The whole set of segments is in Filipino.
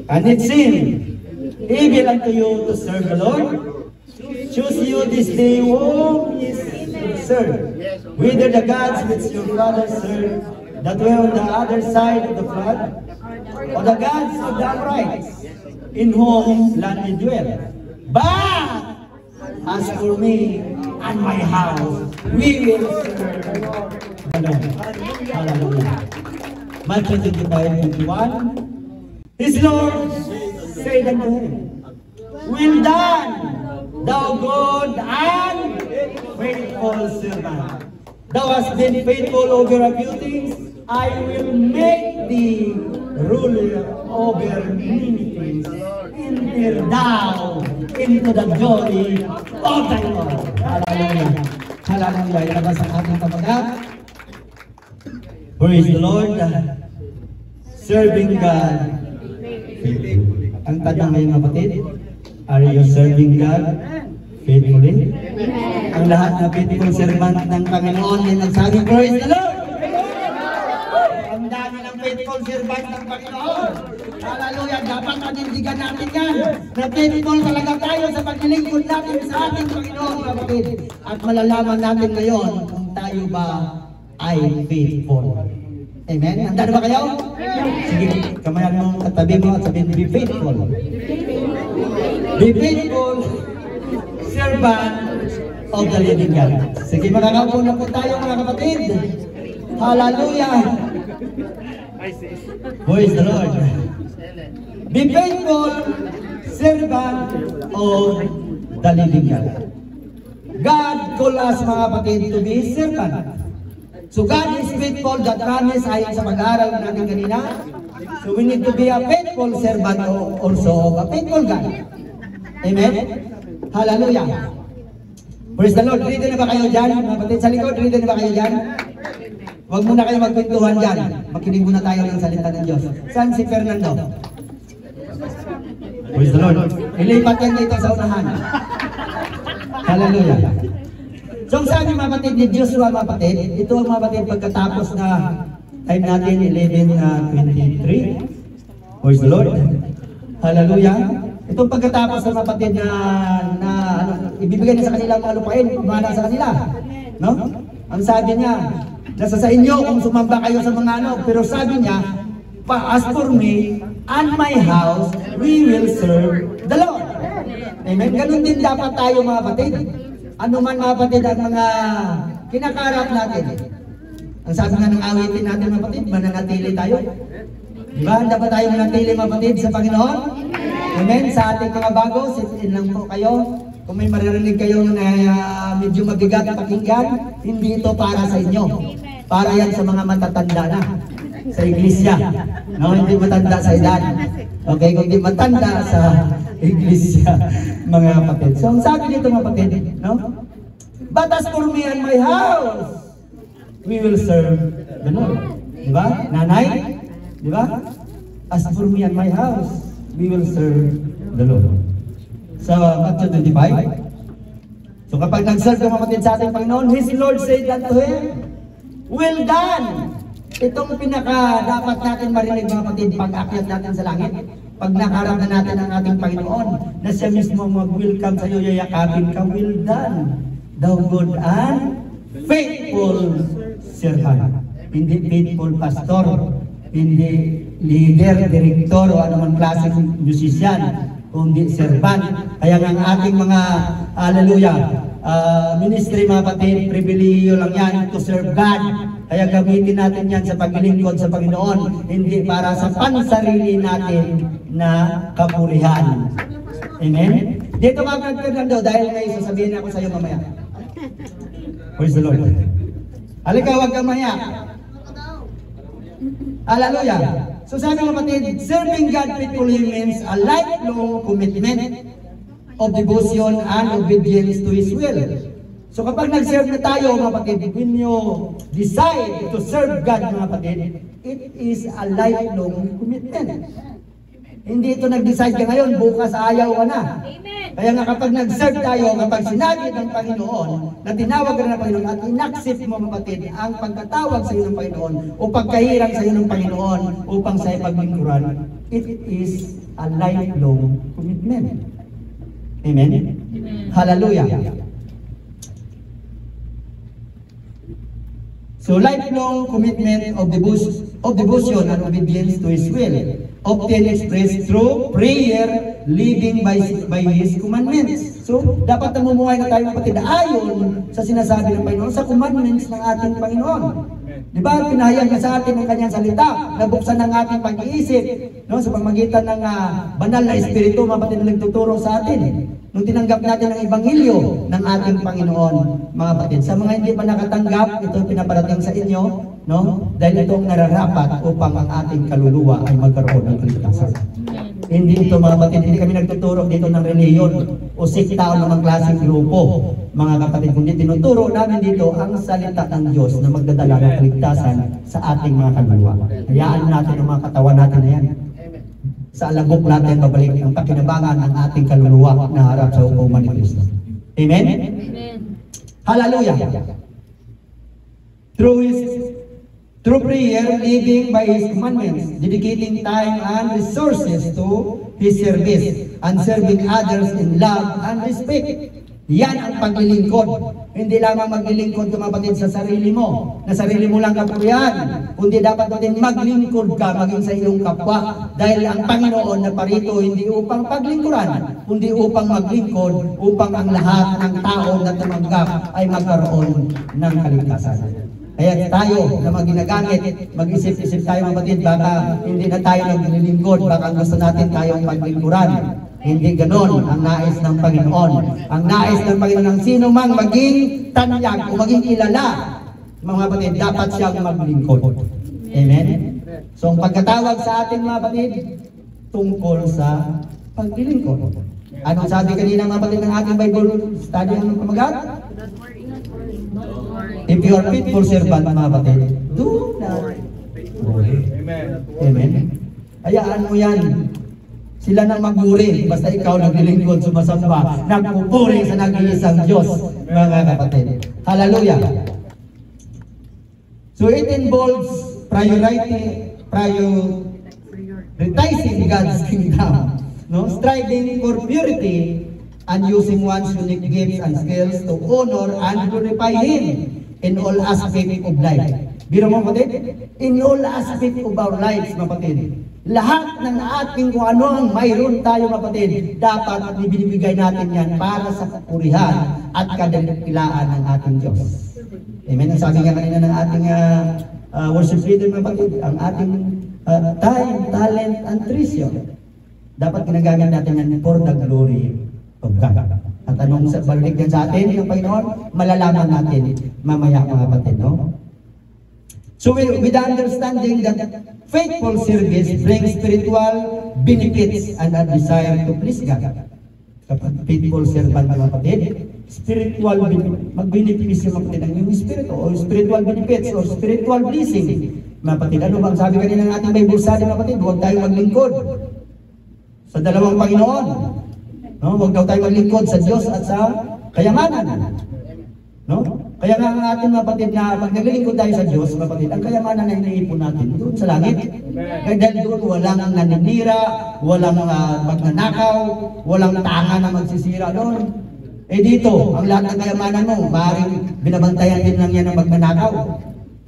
And it seemed evil unto you to serve the Lord. Choose you this day whom ye will serve, whether the gods which your fathers served, that were on the other side of the flood, or the gods of the upright, in whom land ye dwell. But as for me and my house, we will serve the Lord. Hallelujah. Matthew 25:21. His Lord said unto him, Well done, thou good and faithful servant. Thou hast been faithful over a few things, I will make thee ruler over many things. Enter thou into the joy of thy Lord. Hallelujah. Hallelujah. Ilabas ang ating kapagkat. Praise the Lord. Serving God faithfully. Ang tanong ngayon kapatid, are you serving God faithfully? Ang lahat na faithful servant ng Panginoon ay nagsabi, praise the Lord! Ang dami ng faithful servant ng Panginoon. Hallelujah! Dapat panindigan natin yan. Na faithful talaga tayo sa paglilingkod natin sa ating Panginoon, kapatid. At malalaman natin ngayon kung tayo ba ay faithful. Amen? Handa na ba kayo? Sige, kamayan mo, katabi mo at sabihin, be faithful. Be faithful, servant of the living God. Sige, makakaupo na po tayo mga kapatid. Hallelujah! Praise the Lord. Be faithful, servant of the living God. God call us mga kapatid to be servant. So God is faithful, that promise ayon sa pag-aaral natin kanina. So we need to be a faithful servant also of a faithful God. Amen? Hallelujah. Praise the Lord. Ready na ba kayo dyan? Mga kapatid sa likod, ready na ba kayo dyan? Huwag muna kayo magkwentuhan dyan. Makinig muna tayo ng salita ng Diyos. Saan si Fernando? Praise the Lord. Ilipat yan dito sa unahan. Hallelujah. So ang sabi mga kapatid ni Joshua mga kapatid, ito ang mga kapatid pagkatapos na time natin 11:23. Praise the Lord. Hallelujah. Itong pagkatapos ng mga kapatid na ibibigay niya sa kanila mga lupain, kumana sa kanila. No? Ang sabi niya, nasa sa inyo kung sumamba kayo sa mga pero sabi niya, as for me and my house, we will serve the Lord. Amen. Ganun din dapat tayo mga kapatid. Ano man mga kapatid ang mga kinakarap natin. Ang sabi nga ng awitin natin mga kapatid, mananatili tayo. Diba? Dapat tayo mananatili mga kapatid sa Panginoon. Amen. Sa ating mga bago, sit-in lang po kayo. Kung may maririnig kayo na medyo mabigat pakinggan, hindi ito para sa inyo. Para yan sa mga matatanda na sa iglesia. No, hindi matanda sa edad. Okay, kung hindi matanda sa iglesia, mga kapatid. So, ang sabi dito mga kapatid, no? But as for me and my house, we will serve the Lord. Diba? Nanay? Diba? As for me and my house, we will serve the Lord. So, Matthew 25. So, kapag nag-serve mga kapatid sa ating Panginoon, His Lord said unto him, well done! Itong pinaka dapat natin marinig mga kapatid pag-akyat natin sa langit. Pag nakarap na natin ang ating Panginoon, na siya mismo mag-welcome sa iyo, yayakapin ka, well done, thou good and faithful servant. Hindi faithful pastor, hindi leader, director, o anumang klaseng musician, kundi servant. Kaya ang ating mga, hallelujah, ministry mga kapatid, pribilehiyo lang yan to serve God. Kaya gamitin natin yan sa paglilingkod sa Panginoon, hindi para sa pansarili natin na kapulihan. Amen? Dito ka Fernando, dahil ngayon sasabihin ako sa iyo mamaya. Praise the Lord. Halika, huwag kang maya. Hallelujah. So sabi mga kapatid, serving God faithfully means a lifelong commitment of devotion and obedience to His will. So kapag nag-serve na tayo mga kapatid, when you decide to serve God mga kapatid, it is a lifelong commitment. Hindi ito nag-decide ka ngayon, bukas ayaw ka na. Amen. Kaya nga kapag nag-serve tayo, kapag sinabi ng Panginoon, na tinawag ka na ng Panginoon at in-accept mo mga kapatid ang pagkatawag sa iyo ng Paginoon o pagkahirang sa iyo ng Panginoon upang sa ipaglingkuran, it is a lifelong commitment. Amen? Hallelujah. So lifelong commitment of devotion and obedience to His will, often expressed through prayer, living by His commandments. So dapat namumuhay na tayo kapatid ayon sa sinasabi ng Panginoon, sa commandments ng ating Panginoon. Di ba? Pinahayag na sa atin ng kanyang salita, nabuksan ng ating pag-iisip, no? Sa pamamagitan ng banal na espiritu, mga kapatid na nagtuturo sa atin. Nung tinanggap natin ang Ebanghelyo ng ating Panginoon, mga kapatid. Sa mga hindi pa nakatanggap, ito pinaparating sa inyo, no? Dahil itong nararapat upang ang ating kaluluwa ay magkaroon ng kaligtasan. Hindi ito, mga kapatid, hindi kami nagtuturo dito ng reliyon o sikta o namang klaseng grupo, mga kapatid. Kundi tinuturo namin dito ang salita ng Diyos na magdadala ng kaligtasan sa ating mga kaluluwa. Hayaan natin ang mga katawan natin na yan. Sa alagok natin babalik ang pakinabangan ng ating kaluluwa na harap sa hukuman ni Kristo. Amen? Amen. Hallelujah! Through prayer, living by His commandments, dedicating time and resources to His service, and serving others in love and respect. Yan ang paglilingkod. Hindi lamang maglilingkod, kapatid, sa sarili mo, na sarili mo lang kapuyan, kundi dapat din maglingkod ka maging sa iyong kapwa. Dahil ang Panginoon na parito hindi upang paglingkuran, kundi upang maglingkod, upang ang lahat ng tao na tumanggap ay magkaroon ng kaligtasan. Kaya tayo na maginagamit, mag-isip-isip tayo, kapatid, baka hindi na tayo naglilingkod, baka gusto natin tayong paglingkuran. Hindi ganon ang nais ng Panginoon. Ang nais ng Panginoon ng sino mang maging tanyag o maging kilala, mga kapatid, dapat siyang maglingkod. Amen? So ang pagkatawag sa atin, mga kapatid, tungkol sa paglilingkod. Anong sabi kanina, mga kapatid, ng ating Bible study, ang pamagat? If you are faithful servant, mga kapatid, do not worry. Amen? Hayaan mo yan. Sila nang maguri, basta ikaw naglilingkod, sumasamba, nagpupuri sa nag-iisang Diyos, mga kapatid. Hallelujah! So it involves prioritizing God's kingdom, no? Striving for purity and using one's unique gifts and skills to honor and glorify Him in all aspects of life. Biro mo, kapatid? In all aspects of our lives, kapatid. Lahat ng ating kung ano ang mayroon tayo, kapatid, dapat ibinibigay natin yan para sa kapurihan at kadakilaan ng ating Diyos. Amen. Ang sabi nga kanina ng ating worship leader, kapatid, ang ating time, talent, and treasure, dapat ginagamit natin yan for the glory of God. At anong balik yan sa atin ng Panginoon, malalaman natin mamaya, mga kapatid, no? So with the understanding that faithful service brings spiritual benefits and a desire to please God. Kapag faithful servant, mga kapatid, spiritual mag-benefits yung kapatid ng yung spirito o spiritual benefits or spiritual blessing. Mga kapatid, ano bang sabi kanina ng ating Bible study, mga kapatid? Huwag tayo maglingkod sa dalawang Panginoon. No? Huwag daw tayo maglingkod sa Diyos at sa kayamanan. No? Kaya nga ang ating mga kapatid na pag naglilingkod tayo sa Diyos, mga kapatid, ang kayamanan na iniipon natin doon sa langit. Dahil doon walang naninira, walang magnanakaw, walang tanga na magsisira doon. Eh dito, ang lahat ng kayamanan mo, maaaring binabantayan din lang yan ng magnanakaw.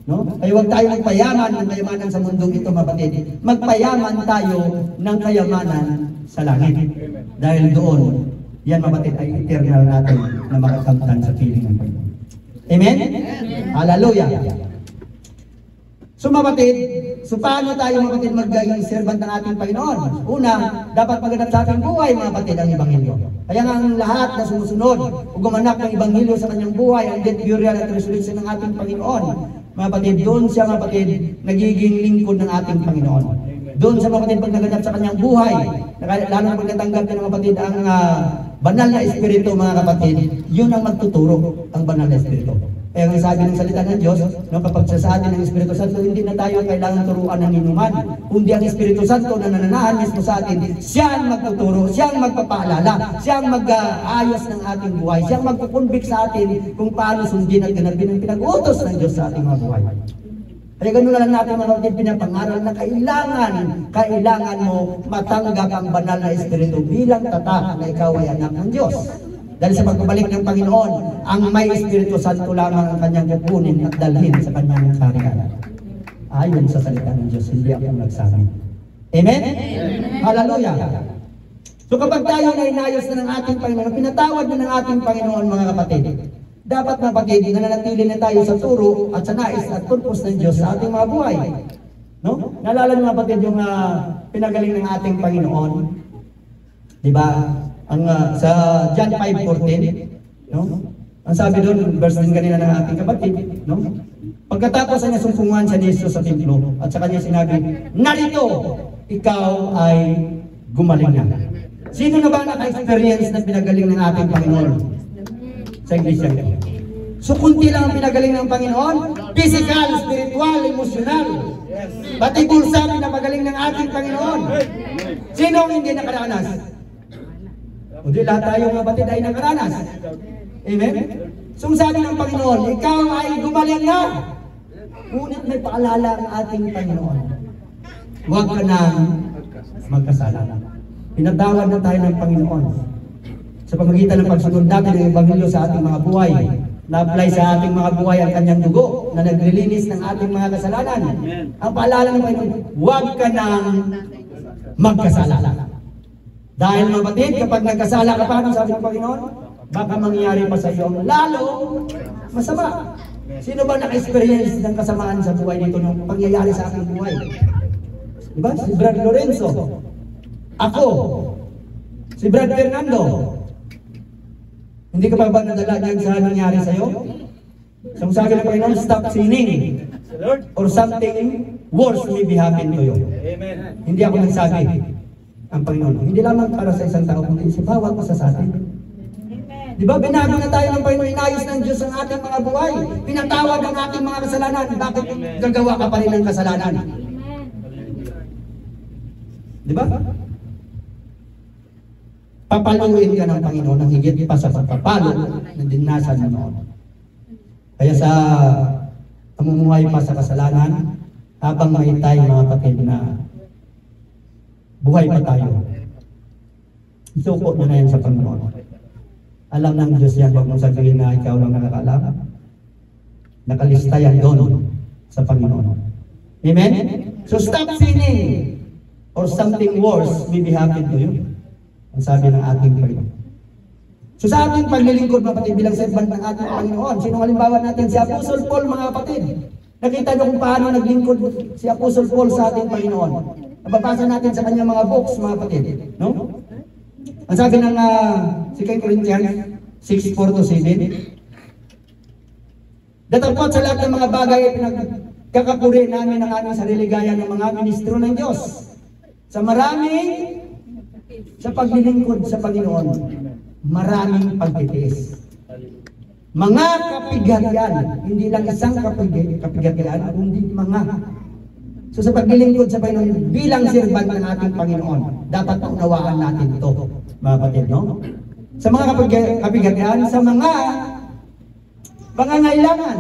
No? Kaya huwag tayo magpayaman ng kayamanan sa mundong ito, mga kapatid. Magpayaman tayo ng kayamanan sa langit. Dahil doon, yan, mga kapatid, ay eternal natin na makakamtan sa piling ng Panginoon. Amen? Hallelujah! So, mga kapatid, so paano tayo, mga kapatid, magiging servant ng ating Panginoon? Una, dapat maganap sa ating buhay, mga kapatid, ang Ebanghelyo. Kaya nga ang lahat na sumusunod o gumanap ng Ebanghelyo sa kanyang buhay, ang death, burial at resurrection ng ating Panginoon, mga kapatid, doon siya, mga kapatid, nagiging lingkod ng ating Panginoon. Doon sa mga kapatid, pag naganap sa kanyang buhay, lalo na pag natanggap ng mga kapatid ang banal na espiritu, mga kapatid, yun ang magtuturo, ang banal na espiritu. Kaya ang sabi ng salita ng Diyos, no, kapag sa atin ang Espiritu Santo, hindi na tayo kailangan turuan ng inuman. Kundi ang Espiritu Santo na nananahan mismo sa atin, siya ang magtuturo, siya ang magpapaalala, siya ang mag-aayos ng ating buhay, siya ang magpupunbik sa atin kung paano sundin at ganapin ang pinag-utos ng Diyos sa ating mga buhay. Kaya ganun na lang natin mga kapatid pinapangaral na kailangan mo matanggap ang banal na Espiritu bilang tatak na ikaw ay anak ng Diyos. Dahil sa pagbabalik ng Panginoon, ang may Espiritu Santo lamang ang kanyang kukunin at dalhin sa kanyang kaharian. Ayon sa salita ng Diyos, hindi ako nagsabi. Amen? Hallelujah! So kapag tayo na inayos na ng ating Panginoon, pinatawad na ng ating Panginoon mga kapatid, dapat mga kapatid, nananatili na tayo sa turo at sa nais at purpose ng Diyos sa ating mga buhay. No? Naalala mga kapatid yung pinagaling ng ating Panginoon. Diba? Ang sa John 5:14, no? Ang sabi doon, verse din kanina ng ating kapatid, no? Pagkatapos niya sumpungan siya ni Jesus sa templo at sa kanya sinabi, narito, ikaw ay gumaling na. Sino na ba naka-experience ng pinagaling ng ating Panginoon sa iglesia? So kunti lang ang pinagaling ng Panginoon, physical, spiritual, emotional. Pati bulsa pinapagaling ng ating Panginoon. Sino ang hindi nakaranas? O di lahat tayo mga batid ay nakaranas. Amen? So sabi ng Panginoon, ikaw ay gumaling na. Ngunit may paalala ang ating Panginoon. Huwag ka nang magkasala. Pinatawad na tayo ng Panginoon. Sa pamagitan ng pagsunod natin ng Ebanghelyo sa ating mga buhay, na-apply sa ating mga buhay ang kanyang dugo na naglilinis ng ating mga kasalanan. Ang paalala ng Panginoon, huwag ka nang magkasala. Dahil mga batid, kapag nagkasala ka pa, sabi ng Panginoon, baka mangyari pa sa iyo lalo masama. Sino ba naka-experience ng kasamaan sa buhay dito ng pangyayari sa aking buhay? Diba? Si Brad Lorenzo. Ako. Si Brad Fernando. Hindi ka pa ba nadala dyan sa nangyari sa iyo? So sabi ng Panginoon, stop sinning. Or something worse may be happen to you. Hindi ako nagsabi. Ang Panginoon. Hindi lamang para sa isang tao, kundi sa bawat isa sa atin. Di ba? Binago na tayo ng Panginoon, inayos ng Diyos ang ating mga buhay. Pinatawad ang ating mga kasalanan. Bakit gagawa ka pa rin ng kasalanan? Di ba? Papaluin ka ng Panginoon ng higit pa sa pagpapalo na dinasan mo noon. Kaya sa pamumuhay pa sa kasalanan, habang maitay mga kapatid na buhay pa tayo, isuko mo na yan sa Panginoon. Alam ng Diyos yan, huwag mong sabihin na ikaw lang nakakaalam. Nakalista yan doon sa Panginoon. Amen? So stop sinning or something worse may be happen to you. Ang sabi ng ating Panginoon. So sa ating paglilingkod mga kapatid bilang servant ng ating Panginoon, sino halimbawa natin? Si Apostle Paul mga kapatid. Nakita niyo kung paano naglingkod si Apostle Paul sa ating Panginoon. Nababasa natin sa kanyang mga books mga kapatid. No? Ang sabi ng 2 Corinthians 6:4-7, datapot sa lahat ng mga bagay ay pinagkakapuri namin ang aming sarili gaya ng mga ministro ng Diyos. Sa paglilingkod sa Panginoon, maraming pagtitiis. Mga kapigatian, hindi lang isang kapigatian, kundi mga. So sa paglilingkod sa Panginoon, bilang servant ng ating Panginoon, dapat maunawaan natin ito, mga kapatid, no? Sa mga kapigatian, sa mga pangangailangan.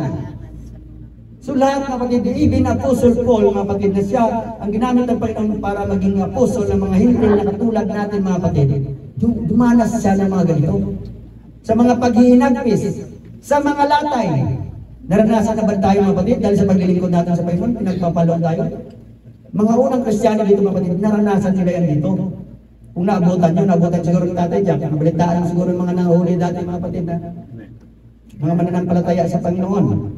So lahat, mga kapatid, even Apostle Paul, mga kapatid, na siya, ang ginamit ng Panginoon para maging apostol ng mga hintil na katulad natin, mga kapatid, dumanas siya ng mga ganito. Sa mga paghihinagpis, sa mga latay, naranasan na ba tayo mga kapatid dahil sa paglilingkod natin sa Panginoon, pinagpapalong tayo? Mga unang Kristiyano dito mga kapatid, naranasan nila yan dito. Kung naabutan siguro ng Tatay Jack, nabalitaan siguro yung mga nahuli dati mga kapatid na mga mananampalataya sa Panginoon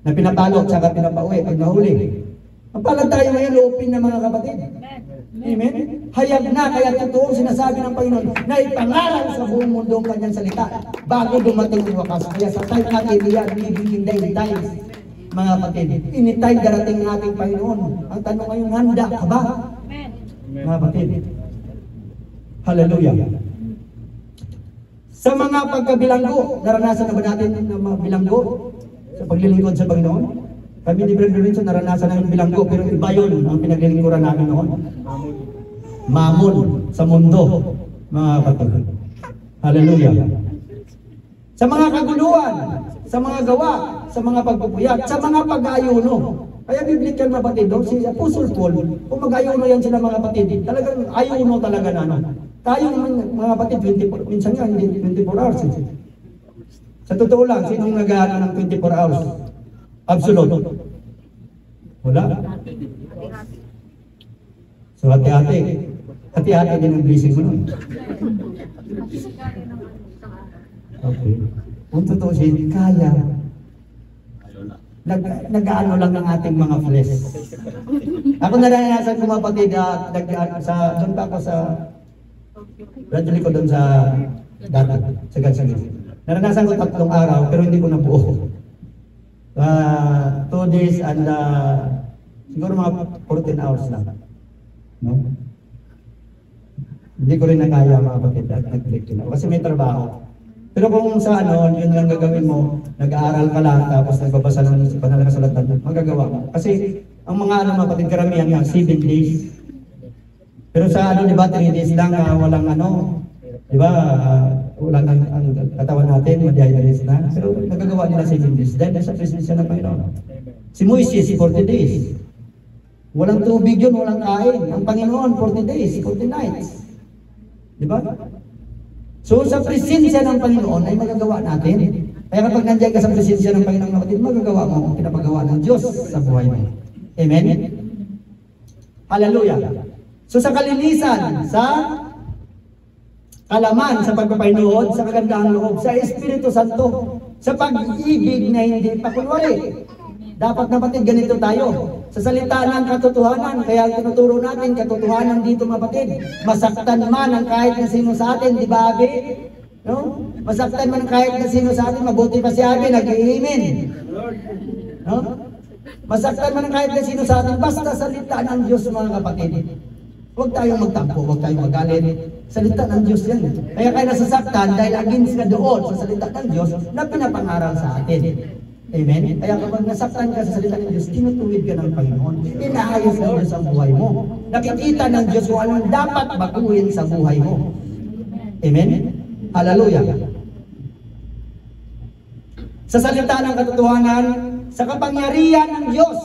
na pinapalo at saka pinapauwi pag nahuli. Mapalag tayo ngayon loopin ng mga kapatid. Amen? Hayag na, kaya totoo sinasabi ng Panginoon na ipangaral sa buong mundo ang kanyang salita bago dumating ang wakas. Kaya sa time natin, we are living in the times, mga kapatid. Anytime darating ng ating Panginoon. Ang tanong ngayon, handa ka ba? Mga kapatid. Hallelujah. Sa mga pagkabilanggo, naranasan na ba natin ng mga bilanggo sa paglilingkod sa Panginoon? Kami ni Brad Lorenzo, naranasan namin bilanggo, pero iba yun ang pinaglilingkuran namin noon. Mamon sa mundo, mga kapatid. Hallelujah. Sa mga kaguluhan, sa mga gawa, sa mga pagpupuyat, sa mga pag-ayuno. Kaya biblical mga kapatid, no? Si Apostle Paul, kung mag-ayuno yan sila mga kapatid, talagang ayuno talaga na ano. Tayo mga kapatid, 24, minsan nga hindi 24 hours. Sa totoo lang, sinong nag-aano ng 24 hours? Absolute. Wala. So hati-hati. Hati-hati din ang blessing mo nun. Okay. Kung totoo siya, kaya. Nag-ano lang ng ating mga flesh. Ako naranasan ko mga kapatid, doon pa ako sa, gradually ko doon sa dati, sa Gansangis. Naranasan ko 3 araw, pero hindi ko nabuo. 2 days and siguro mga 14 hours lang. No? Hindi ko rin nakaya mga kapatid at nag-break din ako kasi may trabaho. Pero kung sa ano, yun lang gagawin mo, nag-aaral ka lang tapos nagbabasa ng panalakasalatan, magagawa mo. Kasi ang mga ano mga kapatid karamihan nga 7 days. Pero sa ano, di ba, 3 days lang, walang ano, di ba, walang ang katawan natin, ma-dehydration na. Pero nagagawa nila 7 days dahil sa presensya ng Panginoon. Si Moises, 40 days. Walang tubig yun, walang kain. Ang Panginoon, 40 days, 40 nights. Di ba? So sa presensya ng Panginoon ay magagawa natin. Kaya kapag nandiyan ka sa presensya ng Panginoon kapatid, magagawa mo ang pinapagawa ng Diyos sa buhay mo. Amen? Hallelujah! So sa kalinisan, sa kalaman, sa pagpapahinood, sa kagandahang loob, sa Espiritu Santo, sa pag-ibig na hindi pakunwari. Dapat na kapatid, ganito tayo. Sa salita ng katotohanan, kaya tinuturo natin, katotohanan dito mga kapatid. Masaktan man ang kahit na sino sa atin, di ba Abi? No? Masaktan man ang kahit na sino sa atin, mabuti pa si Abi, nag-iimin. No? Masaktan man ang kahit na sino sa atin, basta salita ng Diyos mga kapatid. Huwag tayong magtampo, huwag tayong magalit. Salita ng Diyos yan. Kaya nasasaktan dahil against ka doon sa salita ng Diyos na pinapangaral sa atin. Amen? Kaya kapag nasaktan ka sa salita ng Diyos, tinutuwid ka ng Panginoon. Inaayos ng Diyos ang buhay mo. Nakikita ng Diyos kung anong dapat baguhin sa buhay mo. Amen? Hallelujah! Sa salita ng katotohanan, sa kapangyarihan ng Diyos.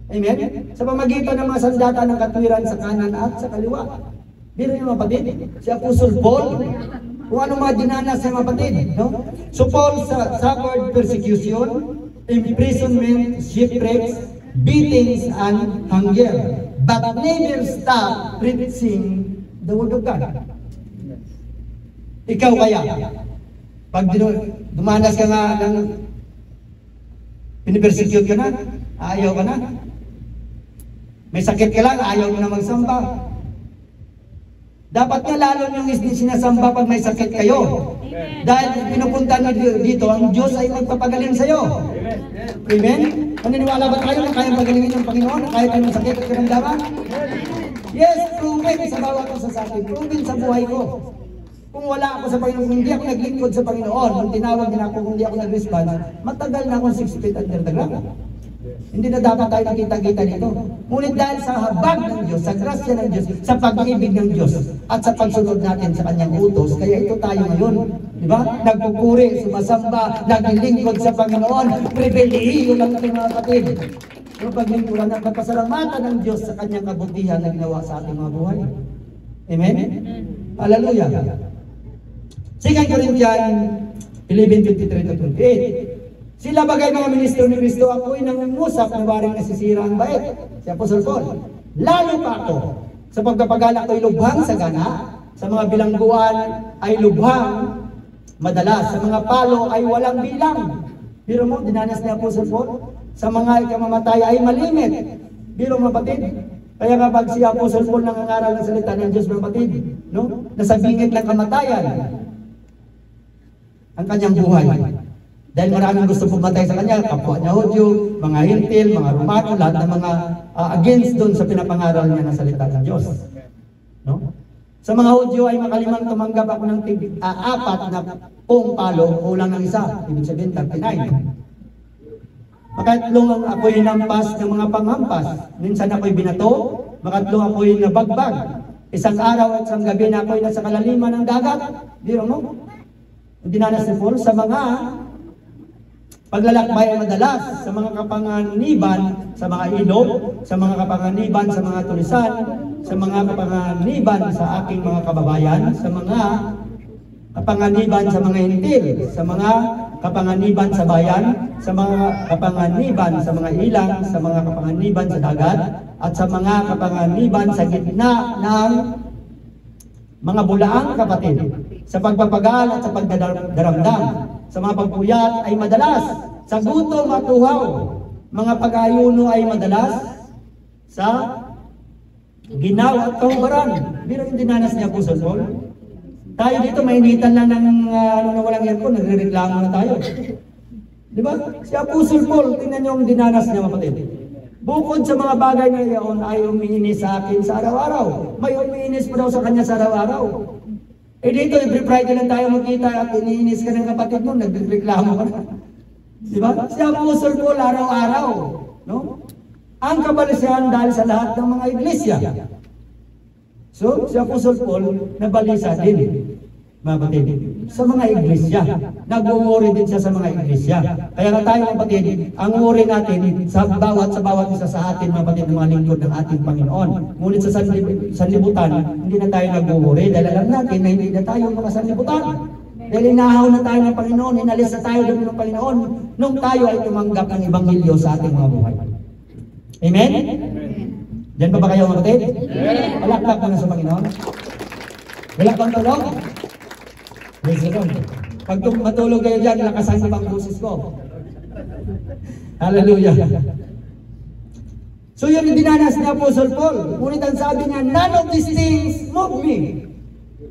Amen? Sa pamagitan ng mga sandata ng katwiran sa kanan at sa kaliwa. Biro yung mga kapatid, si Apostle Paul, kung ano mga dinanas ng mga kapatid, no? So Paul suffered persecution, imprisonment, shipwrecks, beatings, and hunger, but never stopped preaching the word of God. Ikaw kaya, pag dumanas ka nga ng pinipersecute ka na, ayaw ka na. May sakit ka lang, ayaw mo na magsamba. Dapat nga lalo yung sinasamba pag may sakit kayo. Dahil pinupunta nyo dito, ang Diyos ay magpapagaling sa iyo. Amen? Maniniwala ba tayo na kayang pagalingin ng Panginoon kahit anong sakit at karamdaman? Yes, proven sa bawat isa sa akin. Proven sa buhay ko. Kung wala ako sa Panginoon, hindi ako naglingkod sa Panginoon, nung tinawag din ako, hindi ako nag-respond, matagal na akong 6 feet under the ground. Hindi na dapat tayo nakita-kita dito. Ngunit dahil sa habag ng Diyos, sa grasya ng Diyos, sa pag-ibig ng Diyos, at sa pagsunod natin sa Kanyang utos, kaya ito tayo ngayon. Di ba? Nagpupuri, sumasamba, naglilingkod sa Panginoon, pribilehiyo lang ito mga kapatid. Yung paglingkuran at pagpasalamatan ng Diyos sa Kanyang kabutihan na ginawa sa ating mga buhay. Amen? Hallelujah! 2 Corinthians 11:23-28. Sila bagay mga ministro ni Kristo, ako'y nangungusap ng waring nasisira ang bait. Si Apostle Paul. Lalo pa ako, sa pagpapagalak ko'y lubhang sa gana, sa mga bilangguan ay lubhang madalas, sa mga palo ay walang bilang. Biro mo, dinanas ni Apostle Paul, sa mga ikamamatay ay malimit. Biro mo kapatid, kaya kapag si Apostle Paul nangangaral ng salita ng Diyos mga kapatid, no? Nasa bingit ng kamatayan ang kanyang buhay. Dahil maraming gusto pumatay sa kanya, kapwa niya Hudyo, mga Hintil, mga Romano, lahat ng mga against doon sa pinapangaral niya ng salita ng Diyos. No? Sa mga Hudyo ay makalimang tumanggap ako ng 4 na palo, kulang ng isa, ibig sabihin 39. Makatlong ako'y nampas ng mga panghampas, minsan ako'y binato, makatlong ako'y nabagbag. Isang araw at isang gabi na ako'y nasa kalaliman ng dagat. Biro mo? Dinanas ni Paul sa mga Paglalakbay ay madalas sa mga kapanganiban, sa mga ilog, sa mga kapanganiban, sa mga tulisan, sa mga kapanganiban sa aking mga kababayan, sa mga kapanganiban sa mga hintil, sa mga kapanganiban sa bayan, sa mga kapanganiban sa mga ilang, sa mga kapanganiban sa dagat, at sa mga kapanganiban sa gitna ng mga bulaang kapatid, sa pagpapagal at sa pagdaramdam, sa mga pagpuyat ay madalas, sa gutom at uhaw, mga pag-ayuno ay madalas, sa ginaw at kahubaran. Pero yung dinanas niya po, Paul. Tayo dito, mainitan lang ng na walang aircon, nagre-reklamo na tayo. Di ba? Si Apostle Paul, tingnan niyo ang dinanas niya, kapatid. Bukod sa mga bagay na iyon, ay umiinis sa akin sa araw-araw. May umiinis pa daw sa kanya sa araw-araw. Eh dito, every Friday lang tayo magkita at iniinis ka ng kapatid mo, nagre-reklamo ka na. Di ba? Si Apostle Paul, araw-araw. No? Ang kabalisihan dahil sa lahat ng mga iglesia. So, si Apostle Paul, nabalisa din, mga kapatid, sa mga iglesia. Nag-uuri din siya sa mga iglesia. Kaya nga tayo, mga kapatid, ang uuri natin sa bawat isa sa atin, mga kapatid, mga lingkod ng ating Panginoon. Ngunit sa sanlibutan, hindi na tayo nag-uuri dahil alam natin na hindi na tayo mga sanlibutan. Dahil inahaw na tayo ng Panginoon, inalis na tayo ng Panginoon nung tayo ay tumanggap ng Ebanghelyo sa ating mga buhay. Amen? Diyan pa ba kayo, mga kapatid? Palakpak mo na sa Panginoon. Wala pang tulog? Praise the Lord. Pag matulog kayo dyan, lakasan niyo ang boses ko. Hallelujah. So yun yung dinanas ni Apostle Paul. Ngunit ang sabi niya, none of these things move me.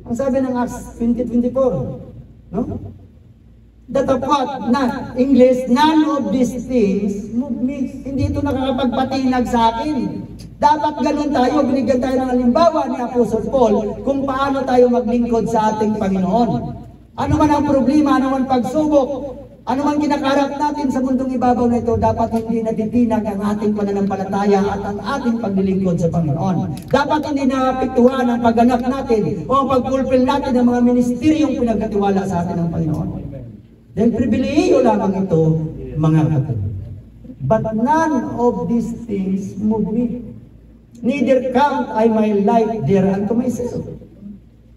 Ang sabi ng Acts 20:24. No? Datapwat na English, none of these things move me. Hindi ito nakakapagpatinag sa akin. Dapat ganun tayo, binigyan tayo ng halimbawa ni Apostle Paul kung paano tayo maglingkod sa ating Panginoon. Ano man ang problema, ano man pagsubok, ano man kinakarap natin sa mundong ibabaw na ito, dapat hindi natitinag ang ating pananampalataya at ang ating paglilingkod sa Panginoon. Dapat hindi naapektuhan ang pagganap natin o ang pag-fulfill natin ng mga ministeryong pinagkatiwala sa atin ng Panginoon. Dahil pribilehiyo lamang ito, mga kapatid. But none of these things move me. Neither count I my life dear unto myself.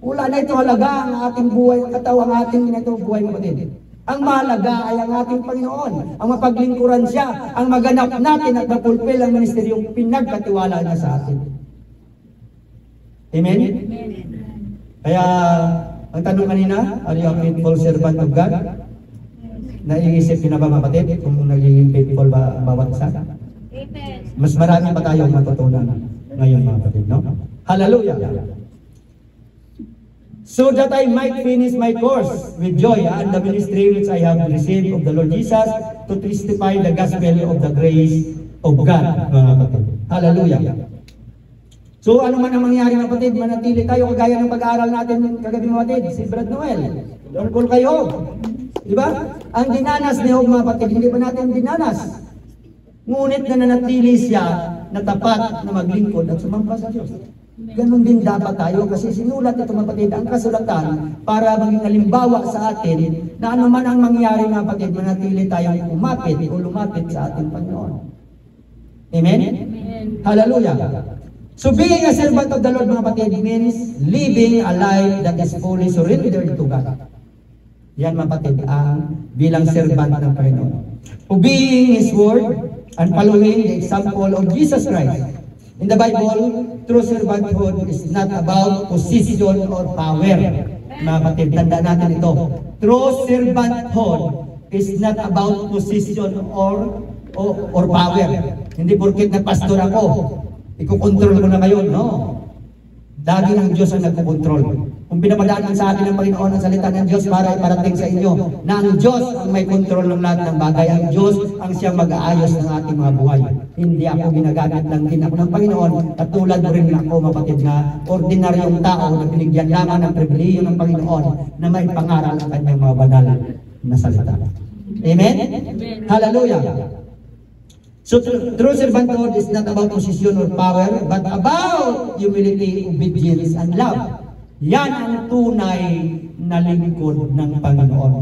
Wala na ito halaga ang ating buhay, katawang ating ito buhay, kapatid. Ang mahalaga ay ang ating Panginoon, ang mapaglingkuran siya, ang maganap natin at mapulpil ang ministeryong pinagkatiwala niya sa atin. Amen? Kaya, ang tanong kanina, are you a faithful servant of God? Naiisip na ba, kapatid, kung nagiging faithful ba bawat isa? Mas marami pa tayong matutunan ngayon, mga kapatid, no? Hallelujah! So that I might finish my course with joy and the ministry which I have received of the Lord Jesus to testify the gospel of the grace of God, mga kapatid. Hallelujah! So ano man ang mangyari, mga kapatid, manatili tayo kagaya ng pag-aaral natin kagabi, mga kapatid, si Brad Noel. Tungkol kayo. Diba? Ang dinanas ni Job, mga kapatid, hindi ba natin dinanas? Ngunit nananatili siya na tapat na maglingkod at sumamba sa Diyos. Ganon din dapat tayo kasi sinulat ito, mga kapatid, ang kasulatan para maging halimbawa sa atin na ano man ang mangyari, mga kapatid, manatili tayong umapit o lumapit sa ating Panginoon. Amen? Hallelujah! So being a servant of the Lord, mga kapatid, means living a life that is fully surrendered to God. Yan, mga kapatid, ang bilang servant ng Panginoon. Obeying His word and following the example of Jesus Christ. In the Bible, true servanthood is not about position or power. Mga kapatid, tandaan natin ito. True servanthood is not about position or power. Hindi porket na pastor ako, ikukontrol ko na kayo. No. Lagi ang Diyos ang nagkukontrol. Kung pinapadaan sa atin ng Panginoon ang salita ng Diyos para iparating sa inyo na ang Diyos ang may kontrol ng lahat ng bagay. Ang Diyos ang siyang mag-aayos ng ating mga buhay. Hindi ako ginagamit lang din ako ng Panginoon. Katulad mo rin ako, mapatid, na ordinaryong tao na binigyan lamang ng pribilehiyo ng Panginoon na may pangaral ang kanyang mga banal na salita. Amen? Hallelujah! So true servanthood is not about position or power, but about humility, obedience, and love. Yan ang tunay na lingkod ng Panginoon.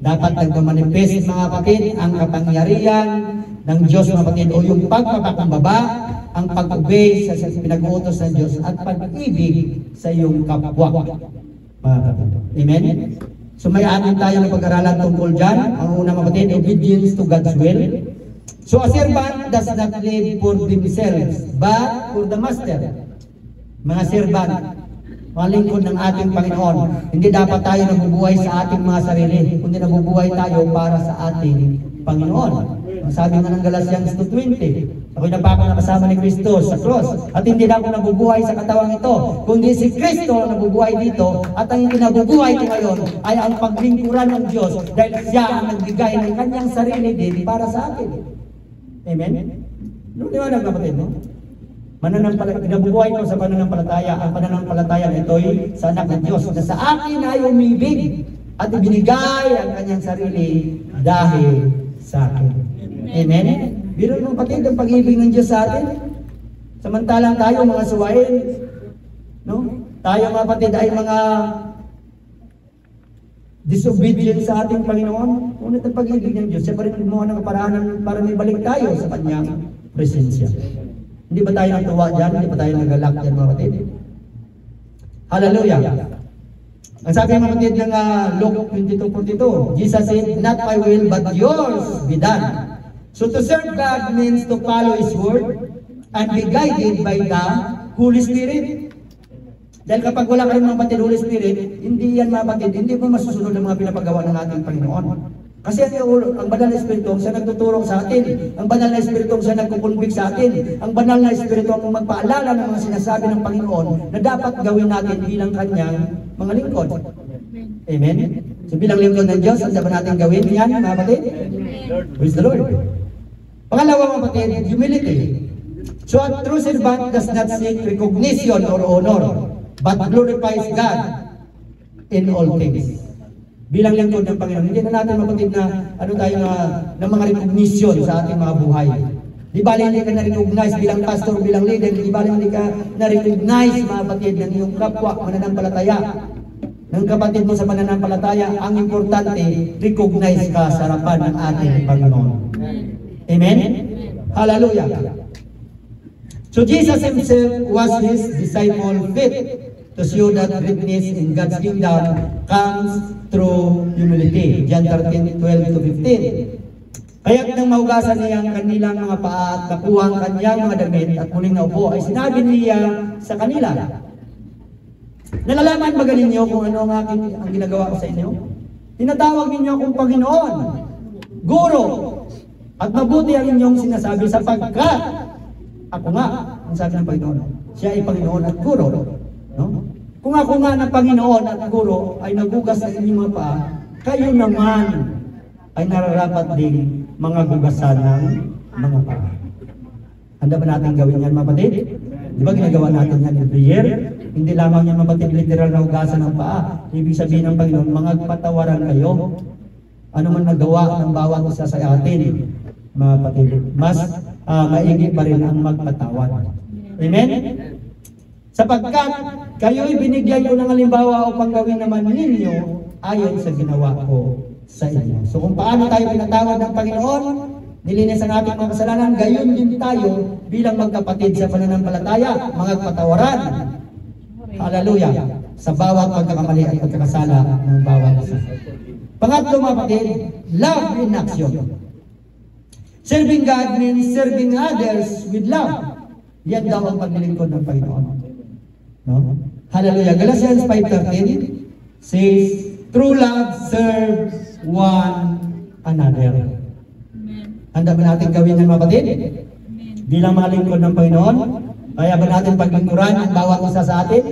Dapat nagmamanifest mga kapatid ang kapangyarihan ng Diyos mga kapatid o yung pagpapakumbaba, ang pag-obey sa pinag-uutos ng Diyos at pag-ibig sa iyong kapwa mga kapatid. Amen? So may atin tayo na pag-aralan tungkol dyan. Ang unang mga kapatid, obedience to God's will. So a servant does not live for themselves but for the master. Mga servant, mga lingkod ng ating Panginoon, hindi dapat tayo nabubuhay sa ating mga sarili, kundi nabubuhay tayo para sa ating Panginoon. Ang sabi nga ng Galatians 2:20, ako'y napapakasama ni Kristo sa cross, at hindi na ako nabubuhay sa katawang ito, kundi si Kristo ang nabubuhay dito, at ang kinabubuhay ko ngayon ay ang paglingkuran ng Diyos dahil siya ang nagbigay ng kanyang sarili din para sa akin. Amen? Liwanag kapatid, no? Kinabubuhay ko sa pananampalataya. Ang pananampalataya na ito'y sa anak ng Diyos na sa akin ay umibig at ibinigay ang kanyang sarili dahil sa akin. Amen? Biro mo kapatid ang pag-ibig ng Diyos sa atin. Samantalang tayo mga suwain, no? Tayo mga kapatid ay mga disobedient sa ating Panginoon. Ngunit ang pag-ibig ng Diyos, siya pa rin gumawa ng paraanan para may balik tayo sa kanyang presensya. Hindi ba tayo natuwa dyan? Hindi ba tayo nagalak dyan mga kapatid? Hallelujah! Ang sabi mga kapatid ng Luke 22:42, Jesus said, "Not my will but yours be done." So to serve God means to follow His word and be guided by the Holy Spirit. Dahil kapag wala ka rin mga kapatid Holy Spirit, hindi yan mga kapatid, hindi mo masusunod ang mga pinapagawa ng ating Panginoon. Kasi ang banal na Espiritu ang siya nagtuturo sa atin. Ang banal na Espiritu ang siya nagkukulbig sa atin. Ang banal na Espiritu ang magpaalala ng mga sinasabi ng Panginoon na dapat gawin natin bilang kanyang mga lingkod. Amen? So bilang lingkod ng Diyos, ang dapat natin gawin yan, mga kapatid? Praise the Lord. Pangalawa mga kapatid, humility. So a true servant does not seek recognition or honor, but glorifies God in all things. Bilang lingkod ng Panginoon, hindi na natin mapatid na tayo na mga recognition sa ating mga buhay. Di ba hindi ka na-recognize bilang pastor, bilang leader, di ba hindi ka na-recognize mga kapatid ng iyong kapwa, mananampalataya, ng kapatid mo sa mananampalataya. Ang importante, recognize ka sa harapan ng ating Panginoon. Amen? Hallelujah! So Jesus Himself was His disciple fit to show that greatness in God's kingdom comes through humility. John 13:12-15. Kaya't nang mahugasan niya ang kanilang mga paa at nakuha ang kanyang mga damit at muling naupo, ay sinabi niya sa kanila, "Nalalaman ba ninyo kung ano ang ginagawa ko sa inyo? Tinatawag ninyo akong Panginoon, Guro, at mabuti ang inyong sinasabi sapagkat ako nga," ang sabi ng Panginoon, siya ay Panginoon at Guro. No? Kung ako nga na Panginoon at Guro ay nagugas sa inyong mga paa, kayo naman ay nararapat ding mga gugasan ng mga paa. Handa ba natin gawin yan, mga kapatid? Di ba ginagawa natin yan every year? Hindi lamang yan, mga kapatid, literal na hugasan ng paa. Ibig sabihin ng Panginoon, mga patawaran kayo. Ano man nagawa ng bawat isa sa atin, mga kapatid, mas maigi pa rin ang magpatawad. Amen? Sapagkat kayo'y binigyan ko ng halimbawa upang gawin naman ninyo ayon sa ginawa ko sa inyo. So kung paano tayo pinatawad ng Panginoon, nilinis ang ating mga kasalanan, gayon din tayo bilang magkapatid sa pananampalataya, mga patawaran. Hallelujah! Sa bawat pagkakamali at pagkakasala ng bawat isa. Pangatlo mga kapatid, love in action. Serving God means serving others with love. Yan daw ang paglilingkod ng Panginoon. No? Hallelujah. Galatians 5:13 says, "True love serves one another." Handa ba natin gawin yan mga kapatid? Bilang mga lingkod ng Panginoon? Kaya ba natin paglingkuran ang bawat isa sa atin?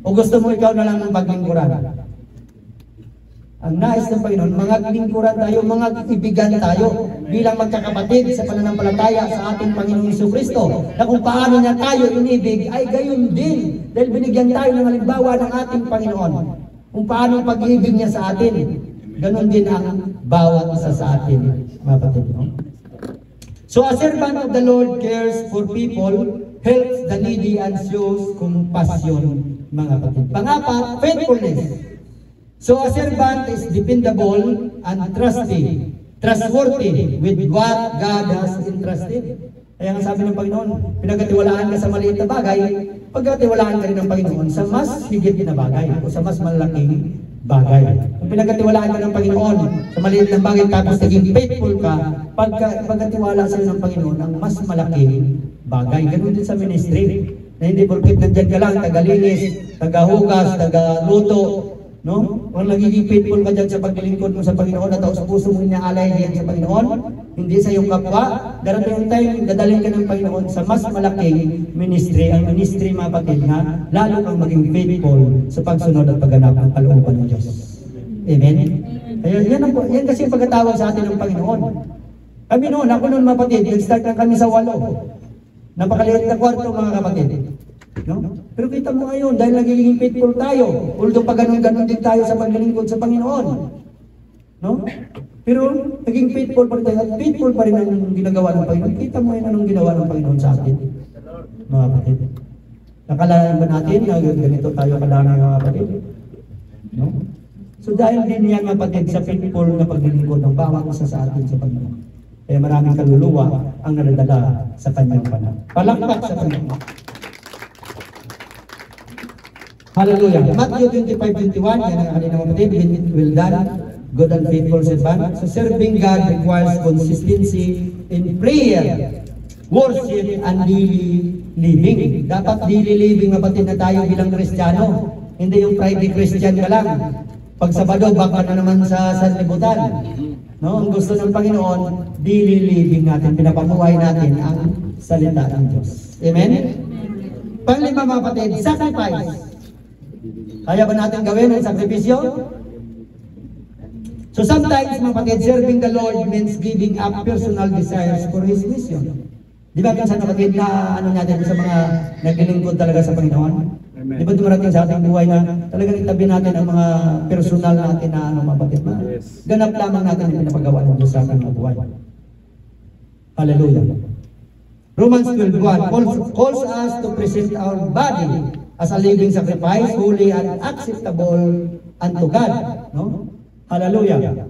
O gusto mo ikaw na lang ang paglingkuran? Ang nais ng Panginoon, mga lingkuran tayo, mga ibigan tayo bilang magkakapatid sa pananampalataya sa ating Panginoong Jesucristo, na kung paano niya tayo inibig ay gayon din dahil binigyan tayo ng halimbawa ng ating Panginoon kung paano pag-ibig niya sa atin. Ganon din ang bawat isa sa atin, mga kapatid. No? So a servant of the Lord cares for people, helps the needy, and shows compassion, mga kapatid. Pangapat, faithfulness. So a servant is dependable and trustworthy with what God has entrusted. Kaya nga sabi ng Panginoon, pinagkatiwalaan ka sa maliit na bagay, pagkatiwalaan ka rin ng Panginoon sa mas higit na bagay o sa mas malaking bagay. Kung pinagkatiwalaan ka ng Panginoon sa maliit na bagay tapos naging faithful ka, pagkatiwala sa iyo ng Panginoon ang mas malaking bagay. Ganun din sa ministry. Na hindi porkit nandyan ka lang, tagalinis, tagahugas, tagaluto, no? Kung nagiging faithful ka dyan sa paglilingkod mo sa Panginoon at sa puso mo inaalay diyan sa Panginoon, hindi sa iyong kapwa, darating ang time, dadalhin ka ng Panginoon sa mas malaking ministry, ang ministry mga kapatid na lalo kang maging faithful sa pagsunod at pagganap ng kalooban ng Diyos. Amen? Kaya yan kasi ang pagkatawag sa atin ng Panginoon. Kami noon, ako noon mga kapatid, nag-start na kami sa 8. Napakaliit na kwarto mga kapatid. No? Pero kita mo ngayon, dahil nagiging faithful tayo, although pag ganun-ganun din tayo sa paglilingkod sa Panginoon. No? Pero naging faithful pa rin tayo, at faithful pa rin ang ginagawa ng Panginoon. Kita mo yun anong ginawa ng Panginoon sa atin, mga kapatid. Nakalaan ba natin na ganito tayo kadami mga kapatid? No? So dahil din yan mga kapatid sa faithful na paglilingkod ng bawat isa sa atin sa Panginoon. Kaya maraming kaluluwa ang nadadala sa kanyang panahon. Palakpak sa Panginoon. Hallelujah. Matthew 25:21, yan ang kanina mga kapatid, well done, good and faithful servant. So serving God requires consistency in prayer, worship, and daily living. Dapat daily living kapatid na tayo bilang Kristiyano. Hindi yung Friday Christian ka lang. Pag Sabado, baka na naman sa sanlibutan. No, ang gusto ng Panginoon, daily living natin, pinapamuhay natin ang salita ng Diyos. Amen? Panglima mga kapatid, sacrifice. Kaya ba natin gawin ang sakripisyo? So sometimes mga kapatid, serving the Lord means giving up personal desires for His mission. Di ba minsan kapatid na ano natin sa mga naglilingkod talaga sa Panginoon? Di ba dumarating sa ating buhay na talagang itabi natin ang mga personal natin na ano mga kapatid na ganap lamang natin ang pinapagawa ng Diyos sa ating mga buhay. Hallelujah. Romans 12:1 calls us to present our body as a living sacrifice, holy and acceptable unto God. No? Hallelujah.